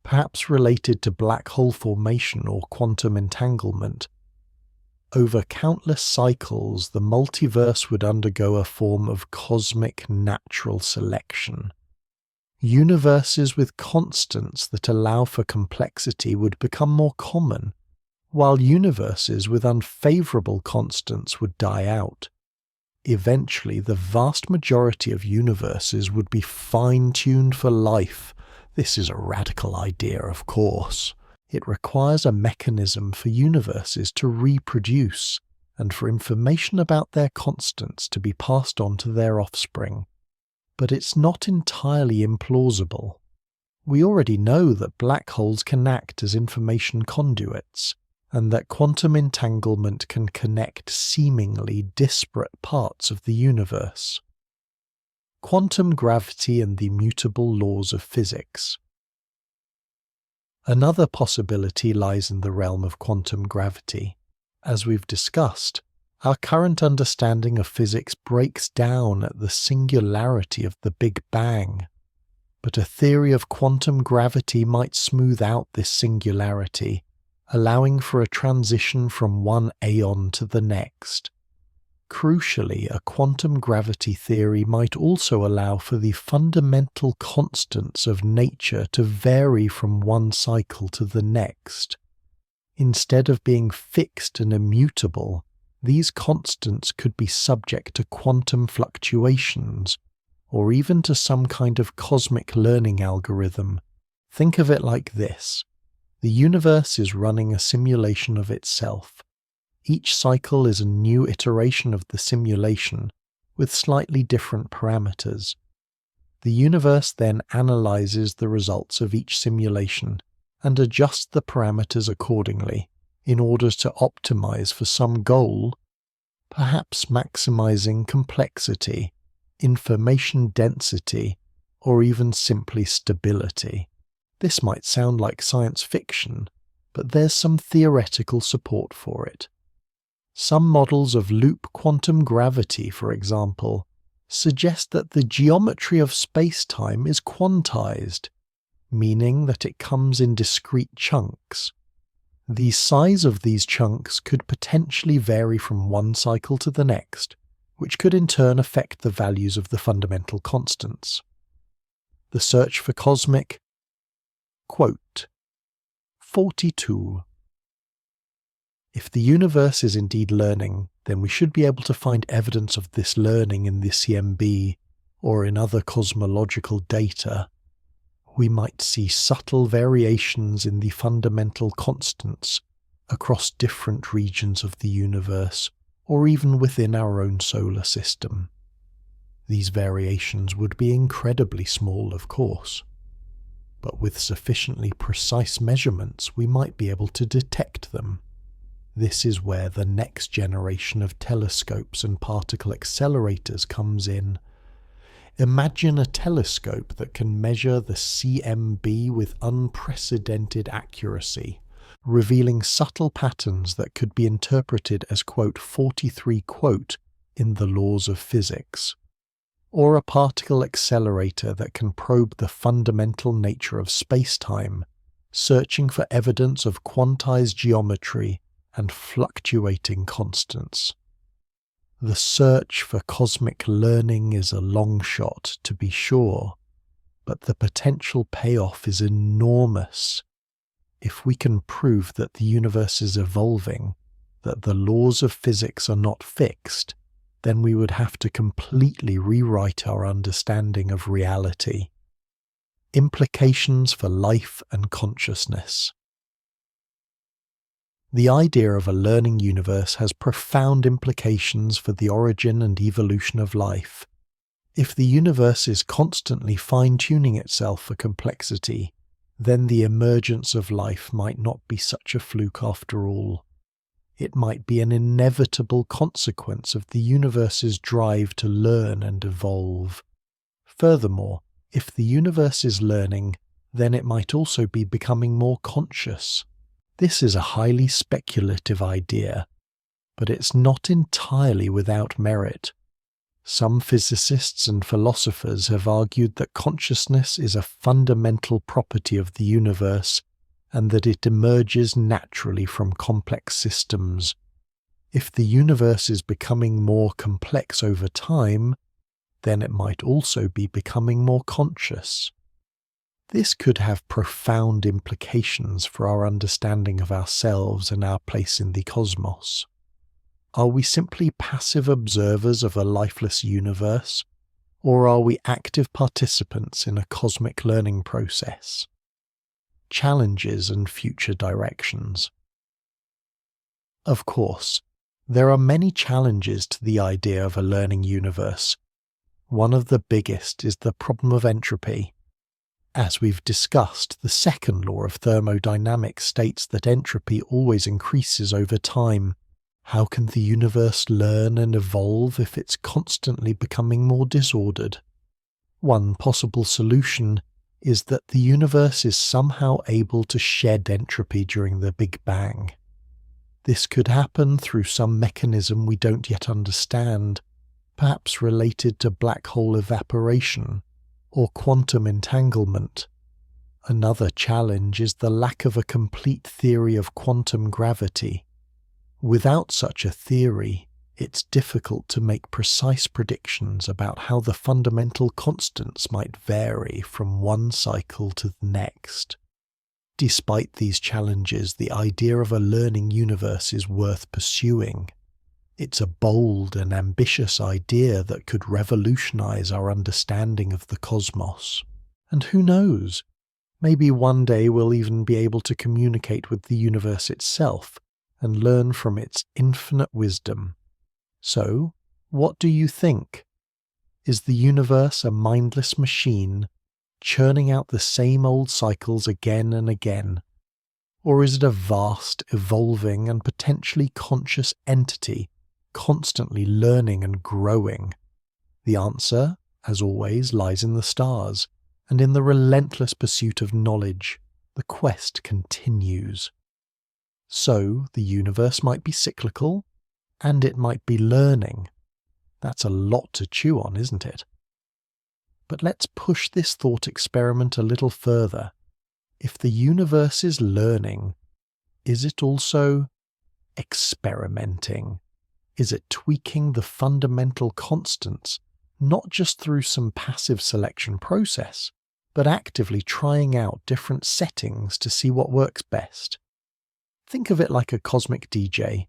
perhaps related to black hole formation or quantum entanglement. Over countless cycles, the multiverse would undergo a form of cosmic natural selection. Universes with constants that allow for complexity would become more common, while universes with unfavorable constants would die out. Eventually, the vast majority of universes would be fine-tuned for life. This is a radical idea, of course. It requires a mechanism for universes to reproduce and for information about their constants to be passed on to their offspring. But it's not entirely implausible. We already know that black holes can act as information conduits, and that quantum entanglement can connect seemingly disparate parts of the universe. Quantum gravity and the immutable laws of physics. Another possibility lies in the realm of quantum gravity. As we've discussed, our current understanding of physics breaks down at the singularity of the Big Bang. But a theory of quantum gravity might smooth out this singularity, allowing for a transition from one aeon to the next. Crucially, a quantum gravity theory might also allow for the fundamental constants of nature to vary from one cycle to the next. Instead of being fixed and immutable, these constants could be subject to quantum fluctuations, or even to some kind of cosmic learning algorithm. Think of it like this. The universe is running a simulation of itself. Each cycle is a new iteration of the simulation, with slightly different parameters. The universe then analyzes the results of each simulation and adjusts the parameters accordingly in order to optimize for some goal, perhaps maximizing complexity, information density, or even simply stability. This might sound like science fiction, but there's some theoretical support for it. Some models of loop quantum gravity, for example, suggest that the geometry of space-time is quantized, meaning that it comes in discrete chunks. The size of these chunks could potentially vary from one cycle to the next, which could in turn affect the values of the fundamental constants. The search for cosmic, quote, 42. If the universe is indeed learning, then we should be able to find evidence of this learning in the CMB or in other cosmological data. We might see subtle variations in the fundamental constants across different regions of the universe, or even within our own solar system. These variations would be incredibly small, of course, but with sufficiently precise measurements we might be able to detect them. This is where the next generation of telescopes and particle accelerators comes in. Imagine a telescope that can measure the CMB with unprecedented accuracy, revealing subtle patterns that could be interpreted as quote 43 quote in the laws of physics. Or a particle accelerator that can probe the fundamental nature of space-time, searching for evidence of quantized geometry and fluctuating constants. The search for cosmic learning is a long shot, to be sure, but the potential payoff is enormous. If we can prove that the universe is evolving, that the laws of physics are not fixed, then we would have to completely rewrite our understanding of reality. Implications for life and consciousness. The idea of a learning universe has profound implications for the origin and evolution of life. If the universe is constantly fine-tuning itself for complexity, then the emergence of life might not be such a fluke after all. It might be an inevitable consequence of the universe's drive to learn and evolve. Furthermore, if the universe is learning, then it might also be becoming more conscious. This is a highly speculative idea, but it's not entirely without merit. Some physicists and philosophers have argued that consciousness is a fundamental property of the universe and that it emerges naturally from complex systems. If the universe is becoming more complex over time, then it might also be becoming more conscious. This could have profound implications for our understanding of ourselves and our place in the cosmos. Are we simply passive observers of a lifeless universe, or are we active participants in a cosmic learning process? Challenges and future directions. Of course, there are many challenges to the idea of a learning universe. One of the biggest is the problem of entropy. As we've discussed, the second law of thermodynamics states that entropy always increases over time. How can the universe learn and evolve if it's constantly becoming more disordered? One possible solution is that the universe is somehow able to shed entropy during the Big Bang. This could happen through some mechanism we don't yet understand, perhaps related to black hole evaporation or quantum entanglement. Another challenge is the lack of a complete theory of quantum gravity. Without such a theory, it's difficult to make precise predictions about how the fundamental constants might vary from one cycle to the next. Despite these challenges, the idea of a learning universe is worth pursuing. It's a bold and ambitious idea that could revolutionize our understanding of the cosmos. And who knows? Maybe one day we'll even be able to communicate with the universe itself and learn from its infinite wisdom. So, what do you think? Is the universe a mindless machine, churning out the same old cycles again and again? Or is it a vast, evolving and potentially conscious entity, constantly learning and growing? The answer, as always, lies in the stars, and in the relentless pursuit of knowledge, the quest continues. So, the universe might be cyclical, and it might be learning. That's a lot to chew on, isn't it? But let's push this thought experiment a little further. If the universe is learning, is it also experimenting? Is it tweaking the fundamental constants, not just through some passive selection process, but actively trying out different settings to see what works best? Think of it like a cosmic DJ,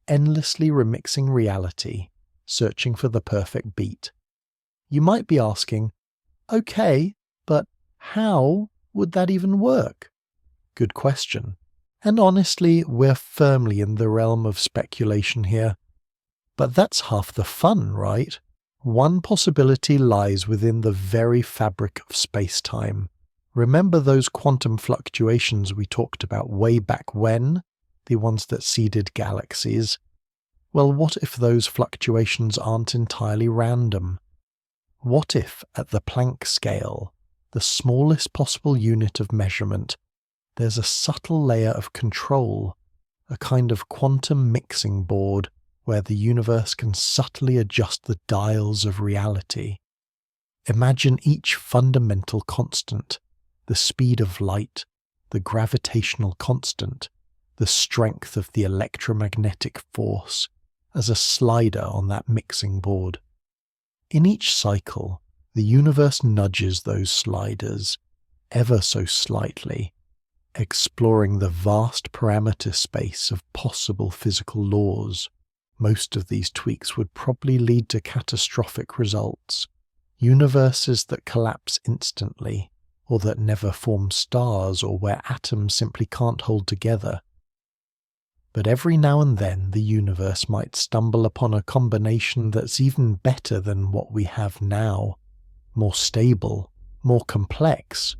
endlessly remixing reality, searching for the perfect beat. You might be asking, okay, but how would that even work? Good question. And honestly, we're firmly in the realm of speculation here. But that's half the fun, right? One possibility lies within the very fabric of space-time. Remember those quantum fluctuations we talked about way back when? The ones that seeded galaxies? Well, what if those fluctuations aren't entirely random? What if, at the Planck scale, the smallest possible unit of measurement, there's a subtle layer of control, a kind of quantum mixing board where the universe can subtly adjust the dials of reality? Imagine each fundamental constant, the speed of light, the gravitational constant, the strength of the electromagnetic force, as a slider on that mixing board. In each cycle, the universe nudges those sliders, ever so slightly, exploring the vast parameter space of possible physical laws. Most of these tweaks would probably lead to catastrophic results, universes that collapse instantly, or that never form stars, or where atoms simply can't hold together. But every now and then the universe might stumble upon a combination that's even better than what we have now, more stable, more complex,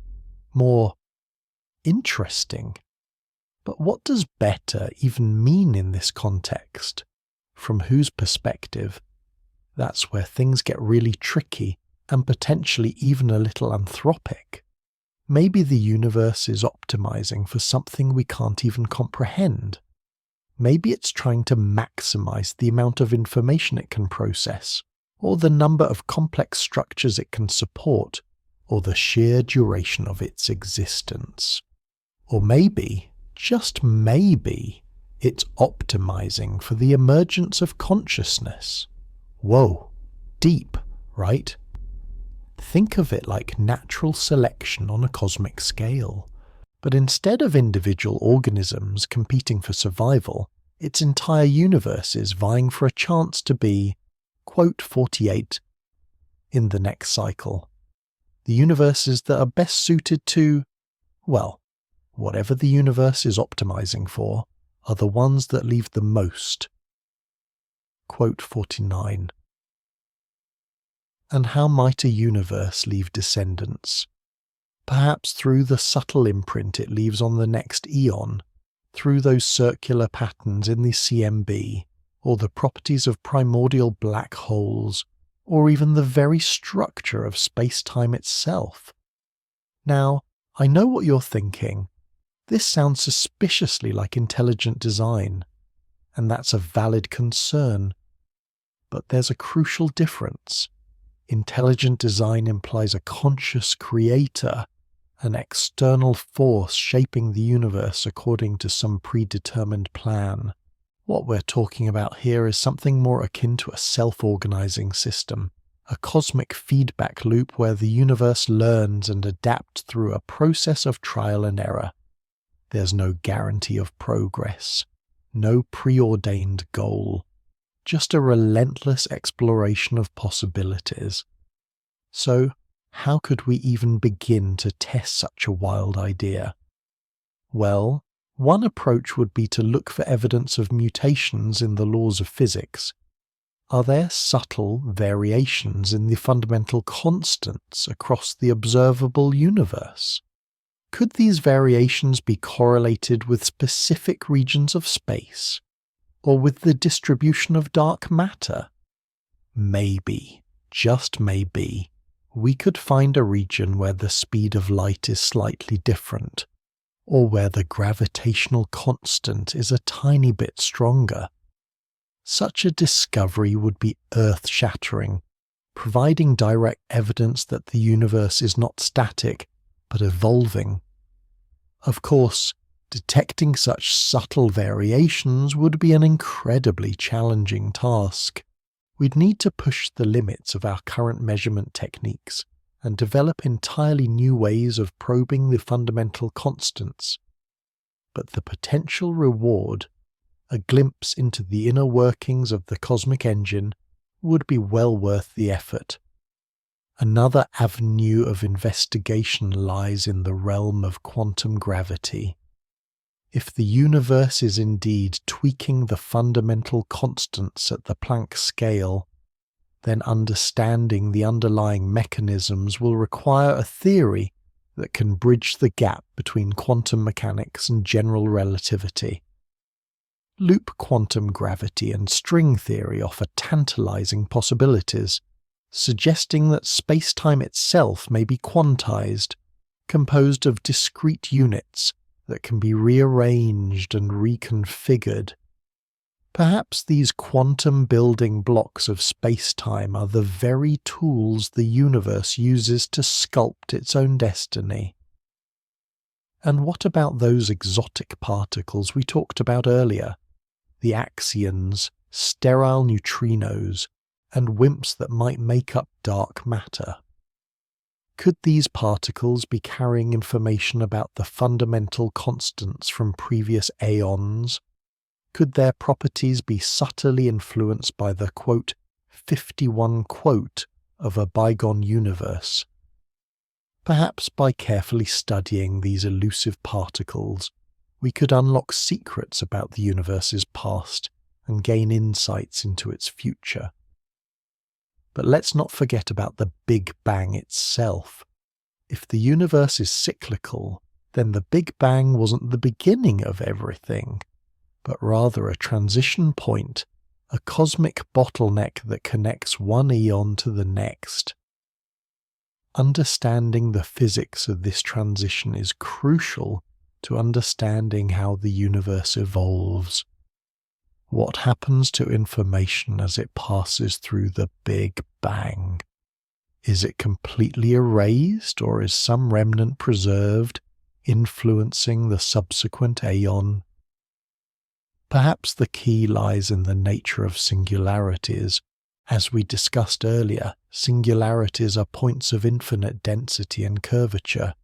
more interesting. But what does better even mean in this context? From whose perspective? That's where things get really tricky and potentially even a little anthropic. Maybe the universe is optimizing for something we can't even comprehend. Maybe it's trying to maximize the amount of information it can process, or the number of complex structures it can support, or the sheer duration of its existence. Or maybe, just maybe, it's optimizing for the emergence of consciousness. Whoa, deep, right? Think of it like natural selection on a cosmic scale. But instead of individual organisms competing for survival, its entire universe is vying for a chance to be, quote 48, in the next cycle. The universes that are best suited to, well, whatever the universe is optimizing for, are the ones that leave the most. Quote 49. And how might a universe leave descendants? Perhaps through the subtle imprint it leaves on the next eon, through those circular patterns in the CMB, or the properties of primordial black holes, or even the very structure of space-time itself. Now, I know what you're thinking. This sounds suspiciously like intelligent design, and that's a valid concern. But there's a crucial difference. Intelligent design implies a conscious creator, an external force shaping the universe according to some predetermined plan. What we're talking about here is something more akin to a self-organizing system, a cosmic feedback loop where the universe learns and adapts through a process of trial and error. There's no guarantee of progress, no preordained goal, just a relentless exploration of possibilities. So, how could we even begin to test such a wild idea? Well, one approach would be to look for evidence of mutations in the laws of physics. Are there subtle variations in the fundamental constants across the observable universe? Could these variations be correlated with specific regions of space, or with the distribution of dark matter? Maybe, just maybe, we could find a region where the speed of light is slightly different, or where the gravitational constant is a tiny bit stronger. Such a discovery would be earth-shattering, providing direct evidence that the universe is not static, but evolving. Of course, detecting such subtle variations would be an incredibly challenging task. We'd need to push the limits of our current measurement techniques and develop entirely new ways of probing the fundamental constants. But the potential reward, a glimpse into the inner workings of the cosmic engine, would be well worth the effort. Another avenue of investigation lies in the realm of quantum gravity. If the universe is indeed tweaking the fundamental constants at the Planck scale, then understanding the underlying mechanisms will require a theory that can bridge the gap between quantum mechanics and general relativity. Loop quantum gravity and string theory offer tantalizing possibilities, suggesting that space-time itself may be quantized, composed of discrete units that can be rearranged and reconfigured. Perhaps these quantum building blocks of space-time are the very tools the universe uses to sculpt its own destiny. And what about those exotic particles we talked about earlier? The axions, sterile neutrinos, and WIMPs that might make up dark matter. Could these particles be carrying information about the fundamental constants from previous aeons? Could their properties be subtly influenced by the, quote, 51 quote of a bygone universe? Perhaps by carefully studying these elusive particles, we could unlock secrets about the universe's past and gain insights into its future. But let's not forget about the Big Bang itself. If the universe is cyclical, then the Big Bang wasn't the beginning of everything, but rather a transition point, a cosmic bottleneck that connects one eon to the next. Understanding the physics of this transition is crucial to understanding how the universe evolves. What happens to information as it passes through the Big Bang? Is it completely erased, or is some remnant preserved, influencing the subsequent aeon? Perhaps the key lies in the nature of singularities. As we discussed earlier, singularities are points of infinite density and curvature.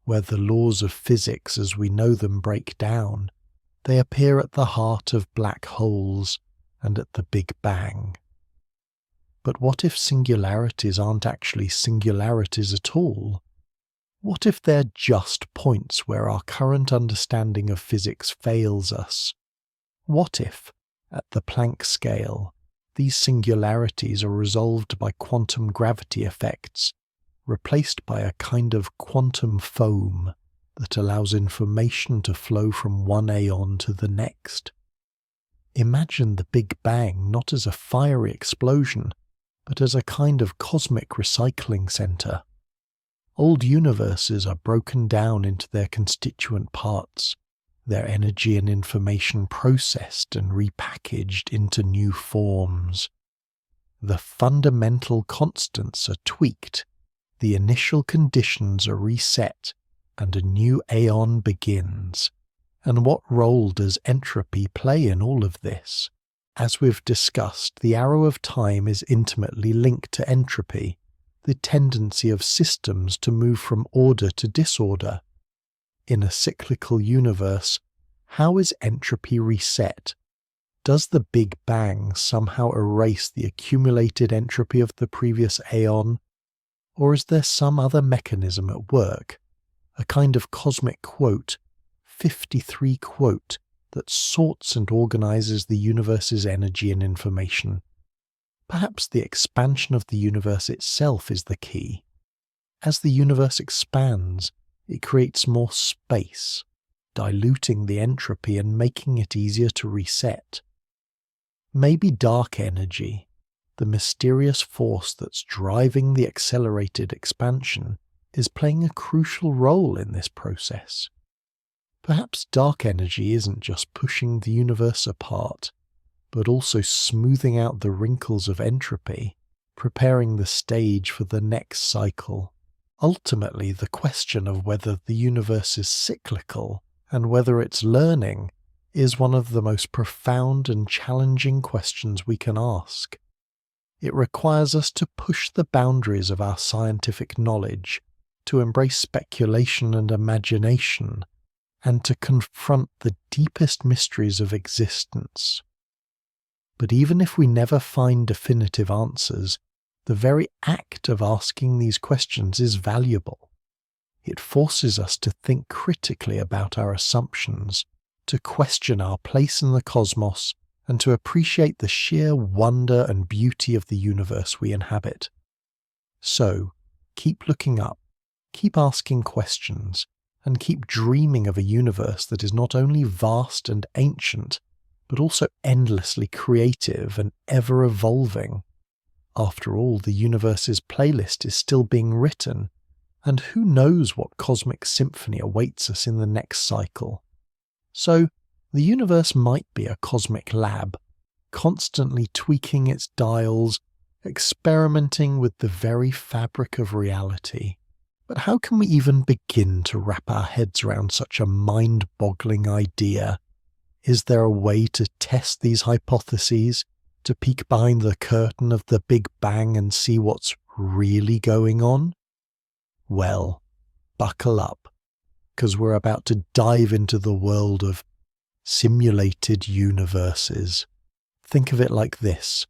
Where the laws of physics as we know them break down, they appear at the heart of black holes and at the Big Bang. But what if singularities aren't actually singularities at all? What if they're just points where our current understanding of physics fails us? What if, at the Planck scale, these singularities are resolved by quantum gravity effects, replaced by a kind of quantum foam that allows information to flow from one aeon to the next? Imagine the Big Bang not as a fiery explosion, but as a kind of cosmic recycling centre. Old universes are broken down into their constituent parts, their energy and information processed and repackaged into new forms. The fundamental constants are tweaked, the initial conditions are reset, and a new aeon begins. And what role does entropy play in all of this? As we've discussed, the arrow of time is intimately linked to entropy, the tendency of systems to move from order to disorder. In a cyclical universe, how is entropy reset? Does the Big Bang somehow erase the accumulated entropy of the previous aeon? Or is there some other mechanism at work, a kind of cosmic quote, 53 quote, that sorts and organizes the universe's energy and information? Perhaps the expansion of the universe itself is the key. As the universe expands, it creates more space, diluting the entropy and making it easier to reset. Maybe dark energy, the mysterious force that's driving the accelerated expansion, is playing a crucial role in this process. Perhaps dark energy isn't just pushing the universe apart, but also smoothing out the wrinkles of entropy, preparing the stage for the next cycle. Ultimately, the question of whether the universe is cyclical and whether it's learning is one of the most profound and challenging questions we can ask. It requires us to push the boundaries of our scientific knowledge, to embrace speculation and imagination, and to confront the deepest mysteries of existence. But even if we never find definitive answers, the very act of asking these questions is valuable. It forces us to think critically about our assumptions, to question our place in the cosmos, and to appreciate the sheer wonder and beauty of the universe we inhabit. So, keep looking up, keep asking questions, and keep dreaming of a universe that is not only vast and ancient, but also endlessly creative and ever-evolving. After all, the universe's playlist is still being written, and who knows what cosmic symphony awaits us in the next cycle. So, the universe might be a cosmic lab, constantly tweaking its dials, experimenting with the very fabric of reality. But how can we even begin to wrap our heads around such a mind-boggling idea? Is there a way to test these hypotheses, to peek behind the curtain of the Big Bang and see what's really going on? Well, buckle up, because we're about to dive into the world of simulated universes. Think of it like this.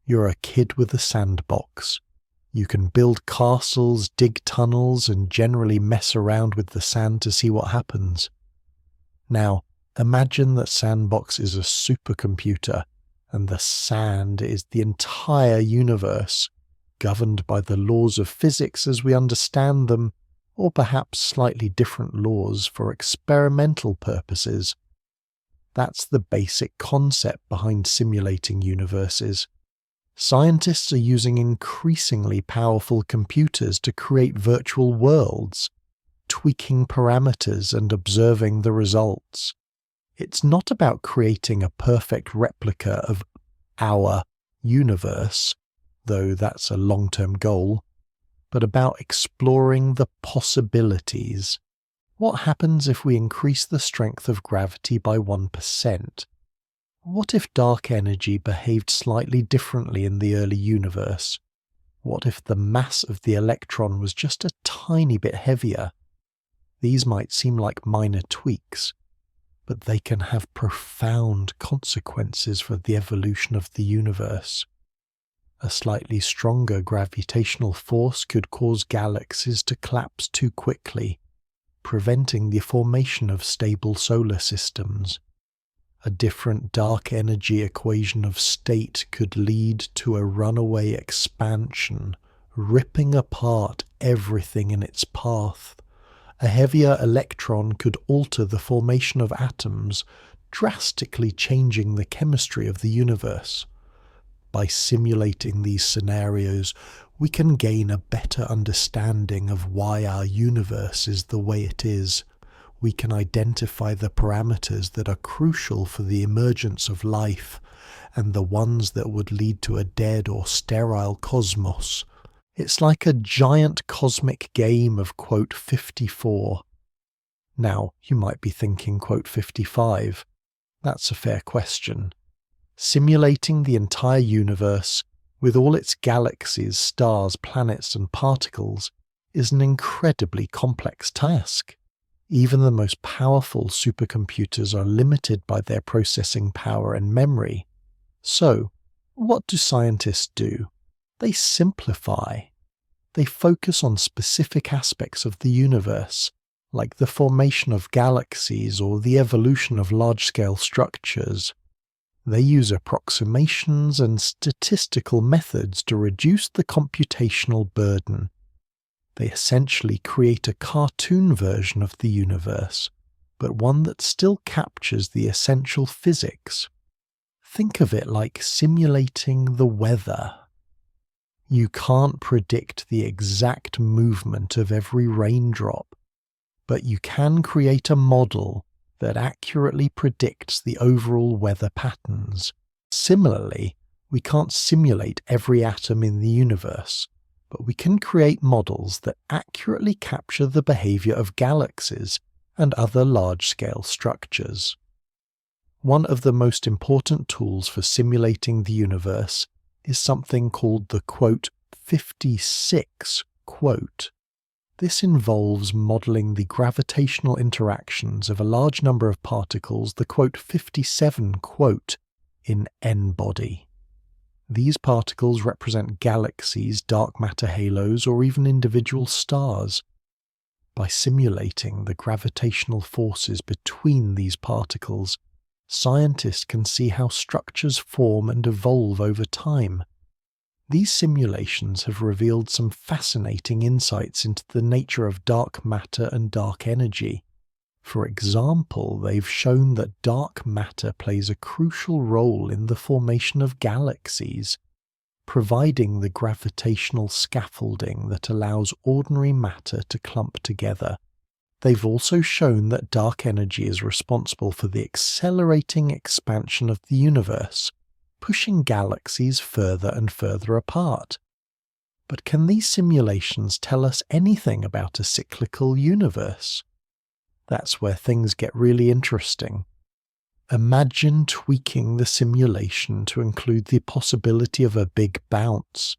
You're a kid with a sandbox. You can build castles, dig tunnels, and generally mess around with the sand to see what happens. Now, imagine that sandbox is a supercomputer, and the sand is the entire universe, governed by the laws of physics as we understand them, or perhaps slightly different laws for experimental purposes. That's the basic concept behind simulating universes. Scientists are using increasingly powerful computers to create virtual worlds, tweaking parameters and observing the results. It's not about creating a perfect replica of our universe, though that's a long-term goal, but about exploring the possibilities. What happens if we increase the strength of gravity by 1%? What if dark energy behaved slightly differently in the early universe? What if the mass of the electron was just a tiny bit heavier? These might seem like minor tweaks, but they can have profound consequences for the evolution of the universe. A slightly stronger gravitational force could cause galaxies to collapse too quickly, preventing the formation of stable solar systems. A different dark energy equation of state could lead to a runaway expansion, ripping apart everything in its path. A heavier electron could alter the formation of atoms, drastically changing the chemistry of the universe. By simulating these scenarios, we can gain a better understanding of why our universe is the way it is. We can identify the parameters that are crucial for the emergence of life, and the ones that would lead to a dead or sterile cosmos. It's like a giant cosmic game of quote 54. Now, you might be thinking quote 55. That's a fair question. Simulating the entire universe, with all its galaxies, stars, planets, and particles, is an incredibly complex task. Even the most powerful supercomputers are limited by their processing power and memory. So, what do scientists do? They simplify. They focus on specific aspects of the universe, like the formation of galaxies or the evolution of large-scale structures. They use approximations and statistical methods to reduce the computational burden. They essentially create a cartoon version of the universe, but one that still captures the essential physics. Think of it like simulating the weather. You can't predict the exact movement of every raindrop, but you can create a model that accurately predicts the overall weather patterns. Similarly, we can't simulate every atom in the universe, but we can create models that accurately capture the behavior of galaxies and other large-scale structures. One of the most important tools for simulating the universe is something called the quote 56 quote. This involves modeling the gravitational interactions of a large number of particles, the quote 57 quote, in n-body. These particles represent galaxies, dark matter halos, or even individual stars. By simulating the gravitational forces between these particles, scientists can see how structures form and evolve over time. These simulations have revealed some fascinating insights into the nature of dark matter and dark energy. For example, they've shown that dark matter plays a crucial role in the formation of galaxies, providing the gravitational scaffolding that allows ordinary matter to clump together. They've also shown that dark energy is responsible for the accelerating expansion of the universe, pushing galaxies further and further apart. But can these simulations tell us anything about a cyclical universe? That's where things get really interesting. Imagine tweaking the simulation to include the possibility of a big bounce.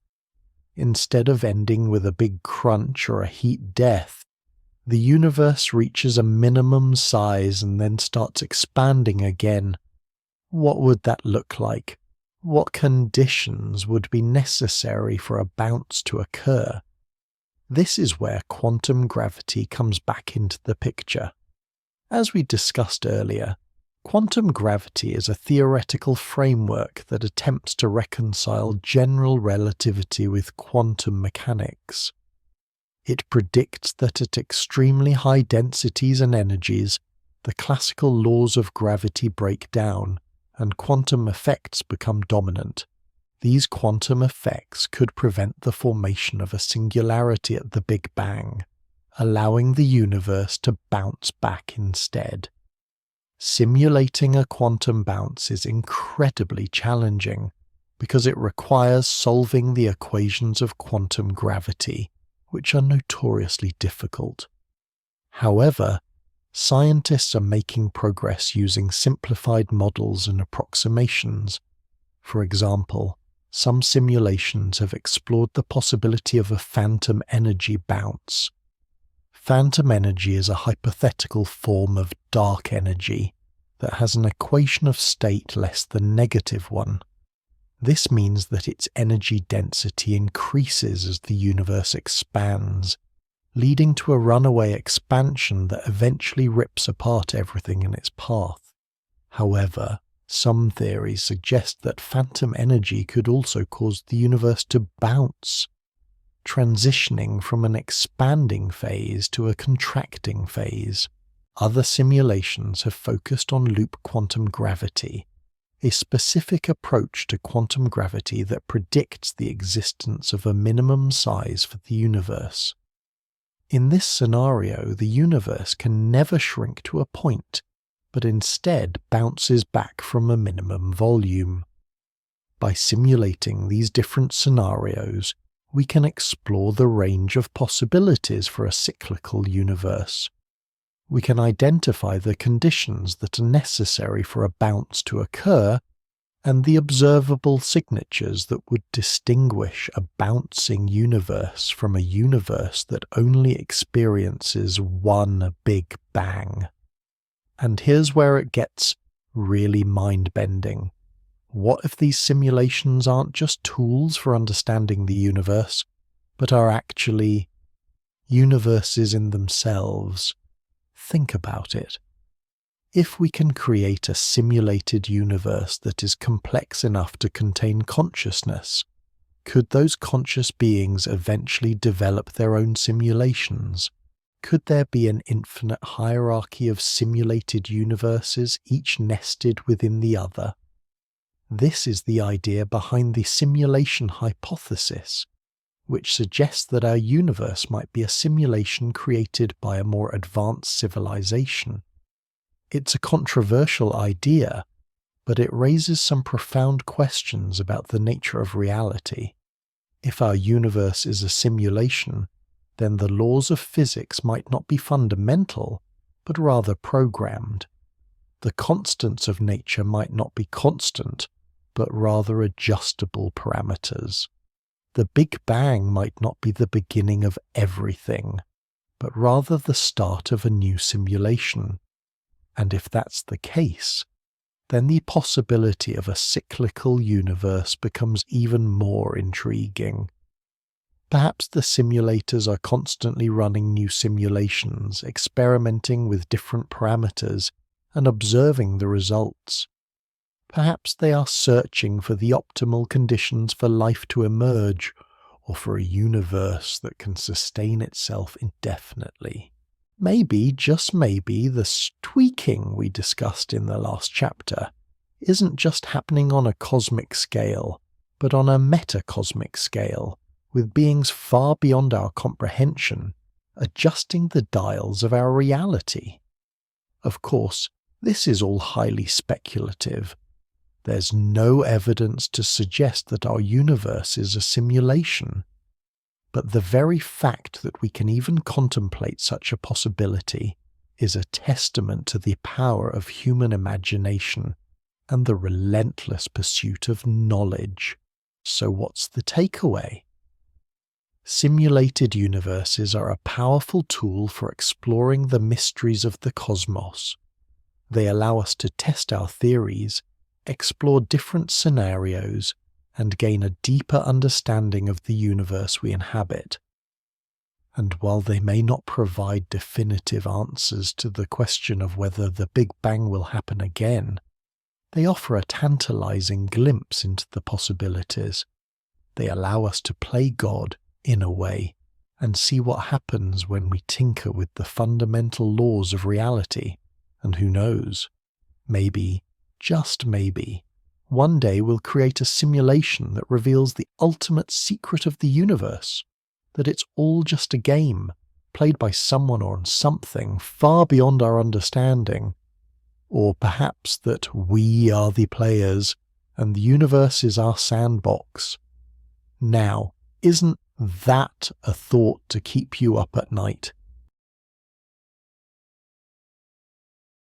Instead of ending with a big crunch or a heat death, the universe reaches a minimum size and then starts expanding again. What would that look like? What conditions would be necessary for a bounce to occur? This is where quantum gravity comes back into the picture. As we discussed earlier, quantum gravity is a theoretical framework that attempts to reconcile general relativity with quantum mechanics. It predicts that at extremely high densities and energies, the classical laws of gravity break down, and quantum effects become dominant. These quantum effects could prevent the formation of a singularity at the Big Bang, allowing the universe to bounce back instead. Simulating a quantum bounce is incredibly challenging because it requires solving the equations of quantum gravity, which are notoriously difficult. However, scientists are making progress using simplified models and approximations. For example, some simulations have explored the possibility of a phantom energy bounce. Phantom energy is a hypothetical form of dark energy that has an equation of state less than -1. This means that its energy density increases as the universe expands, leading to a runaway expansion that eventually rips apart everything in its path. However, some theories suggest that phantom energy could also cause the universe to bounce, transitioning from an expanding phase to a contracting phase. Other simulations have focused on loop quantum gravity, a specific approach to quantum gravity that predicts the existence of a minimum size for the universe. In this scenario, the universe can never shrink to a point, but instead bounces back from a minimum volume. By simulating these different scenarios, we can explore the range of possibilities for a cyclical universe. We can identify the conditions that are necessary for a bounce to occur and the observable signatures that would distinguish a bouncing universe from a universe that only experiences one Big Bang. And here's where it gets really mind-bending. What if these simulations aren't just tools for understanding the universe, but are actually universes in themselves? Think about it. If we can create a simulated universe that is complex enough to contain consciousness, could those conscious beings eventually develop their own simulations? Could there be an infinite hierarchy of simulated universes, each nested within the other? This is the idea behind the simulation hypothesis, which suggests that our universe might be a simulation created by a more advanced civilization. It's a controversial idea, but it raises some profound questions about the nature of reality. If our universe is a simulation, then the laws of physics might not be fundamental, but rather programmed. The constants of nature might not be constant, but rather adjustable parameters. The Big Bang might not be the beginning of everything, but rather the start of a new simulation. And if that's the case, then the possibility of a cyclical universe becomes even more intriguing. Perhaps the simulators are constantly running new simulations, experimenting with different parameters and observing the results. Perhaps they are searching for the optimal conditions for life to emerge, or for a universe that can sustain itself indefinitely. Maybe, just maybe, the tweaking we discussed in the last chapter isn't just happening on a cosmic scale, but on a metacosmic scale, with beings far beyond our comprehension, adjusting the dials of our reality. Of course, this is all highly speculative. There's no evidence to suggest that our universe is a simulation. But the very fact that we can even contemplate such a possibility is a testament to the power of human imagination and the relentless pursuit of knowledge. So what's the takeaway? Simulated universes are a powerful tool for exploring the mysteries of the cosmos. They allow us to test our theories, explore different scenarios, and gain a deeper understanding of the universe we inhabit. And while they may not provide definitive answers to the question of whether the Big Bang will happen again, they offer a tantalizing glimpse into the possibilities. They allow us to play God, in a way, and see what happens when we tinker with the fundamental laws of reality. And who knows, maybe, just maybe, one day we'll create a simulation that reveals the ultimate secret of the universe, that it's all just a game, played by someone or something far beyond our understanding, or perhaps that we are the players and the universe is our sandbox. Now, isn't that a thought to keep you up at night?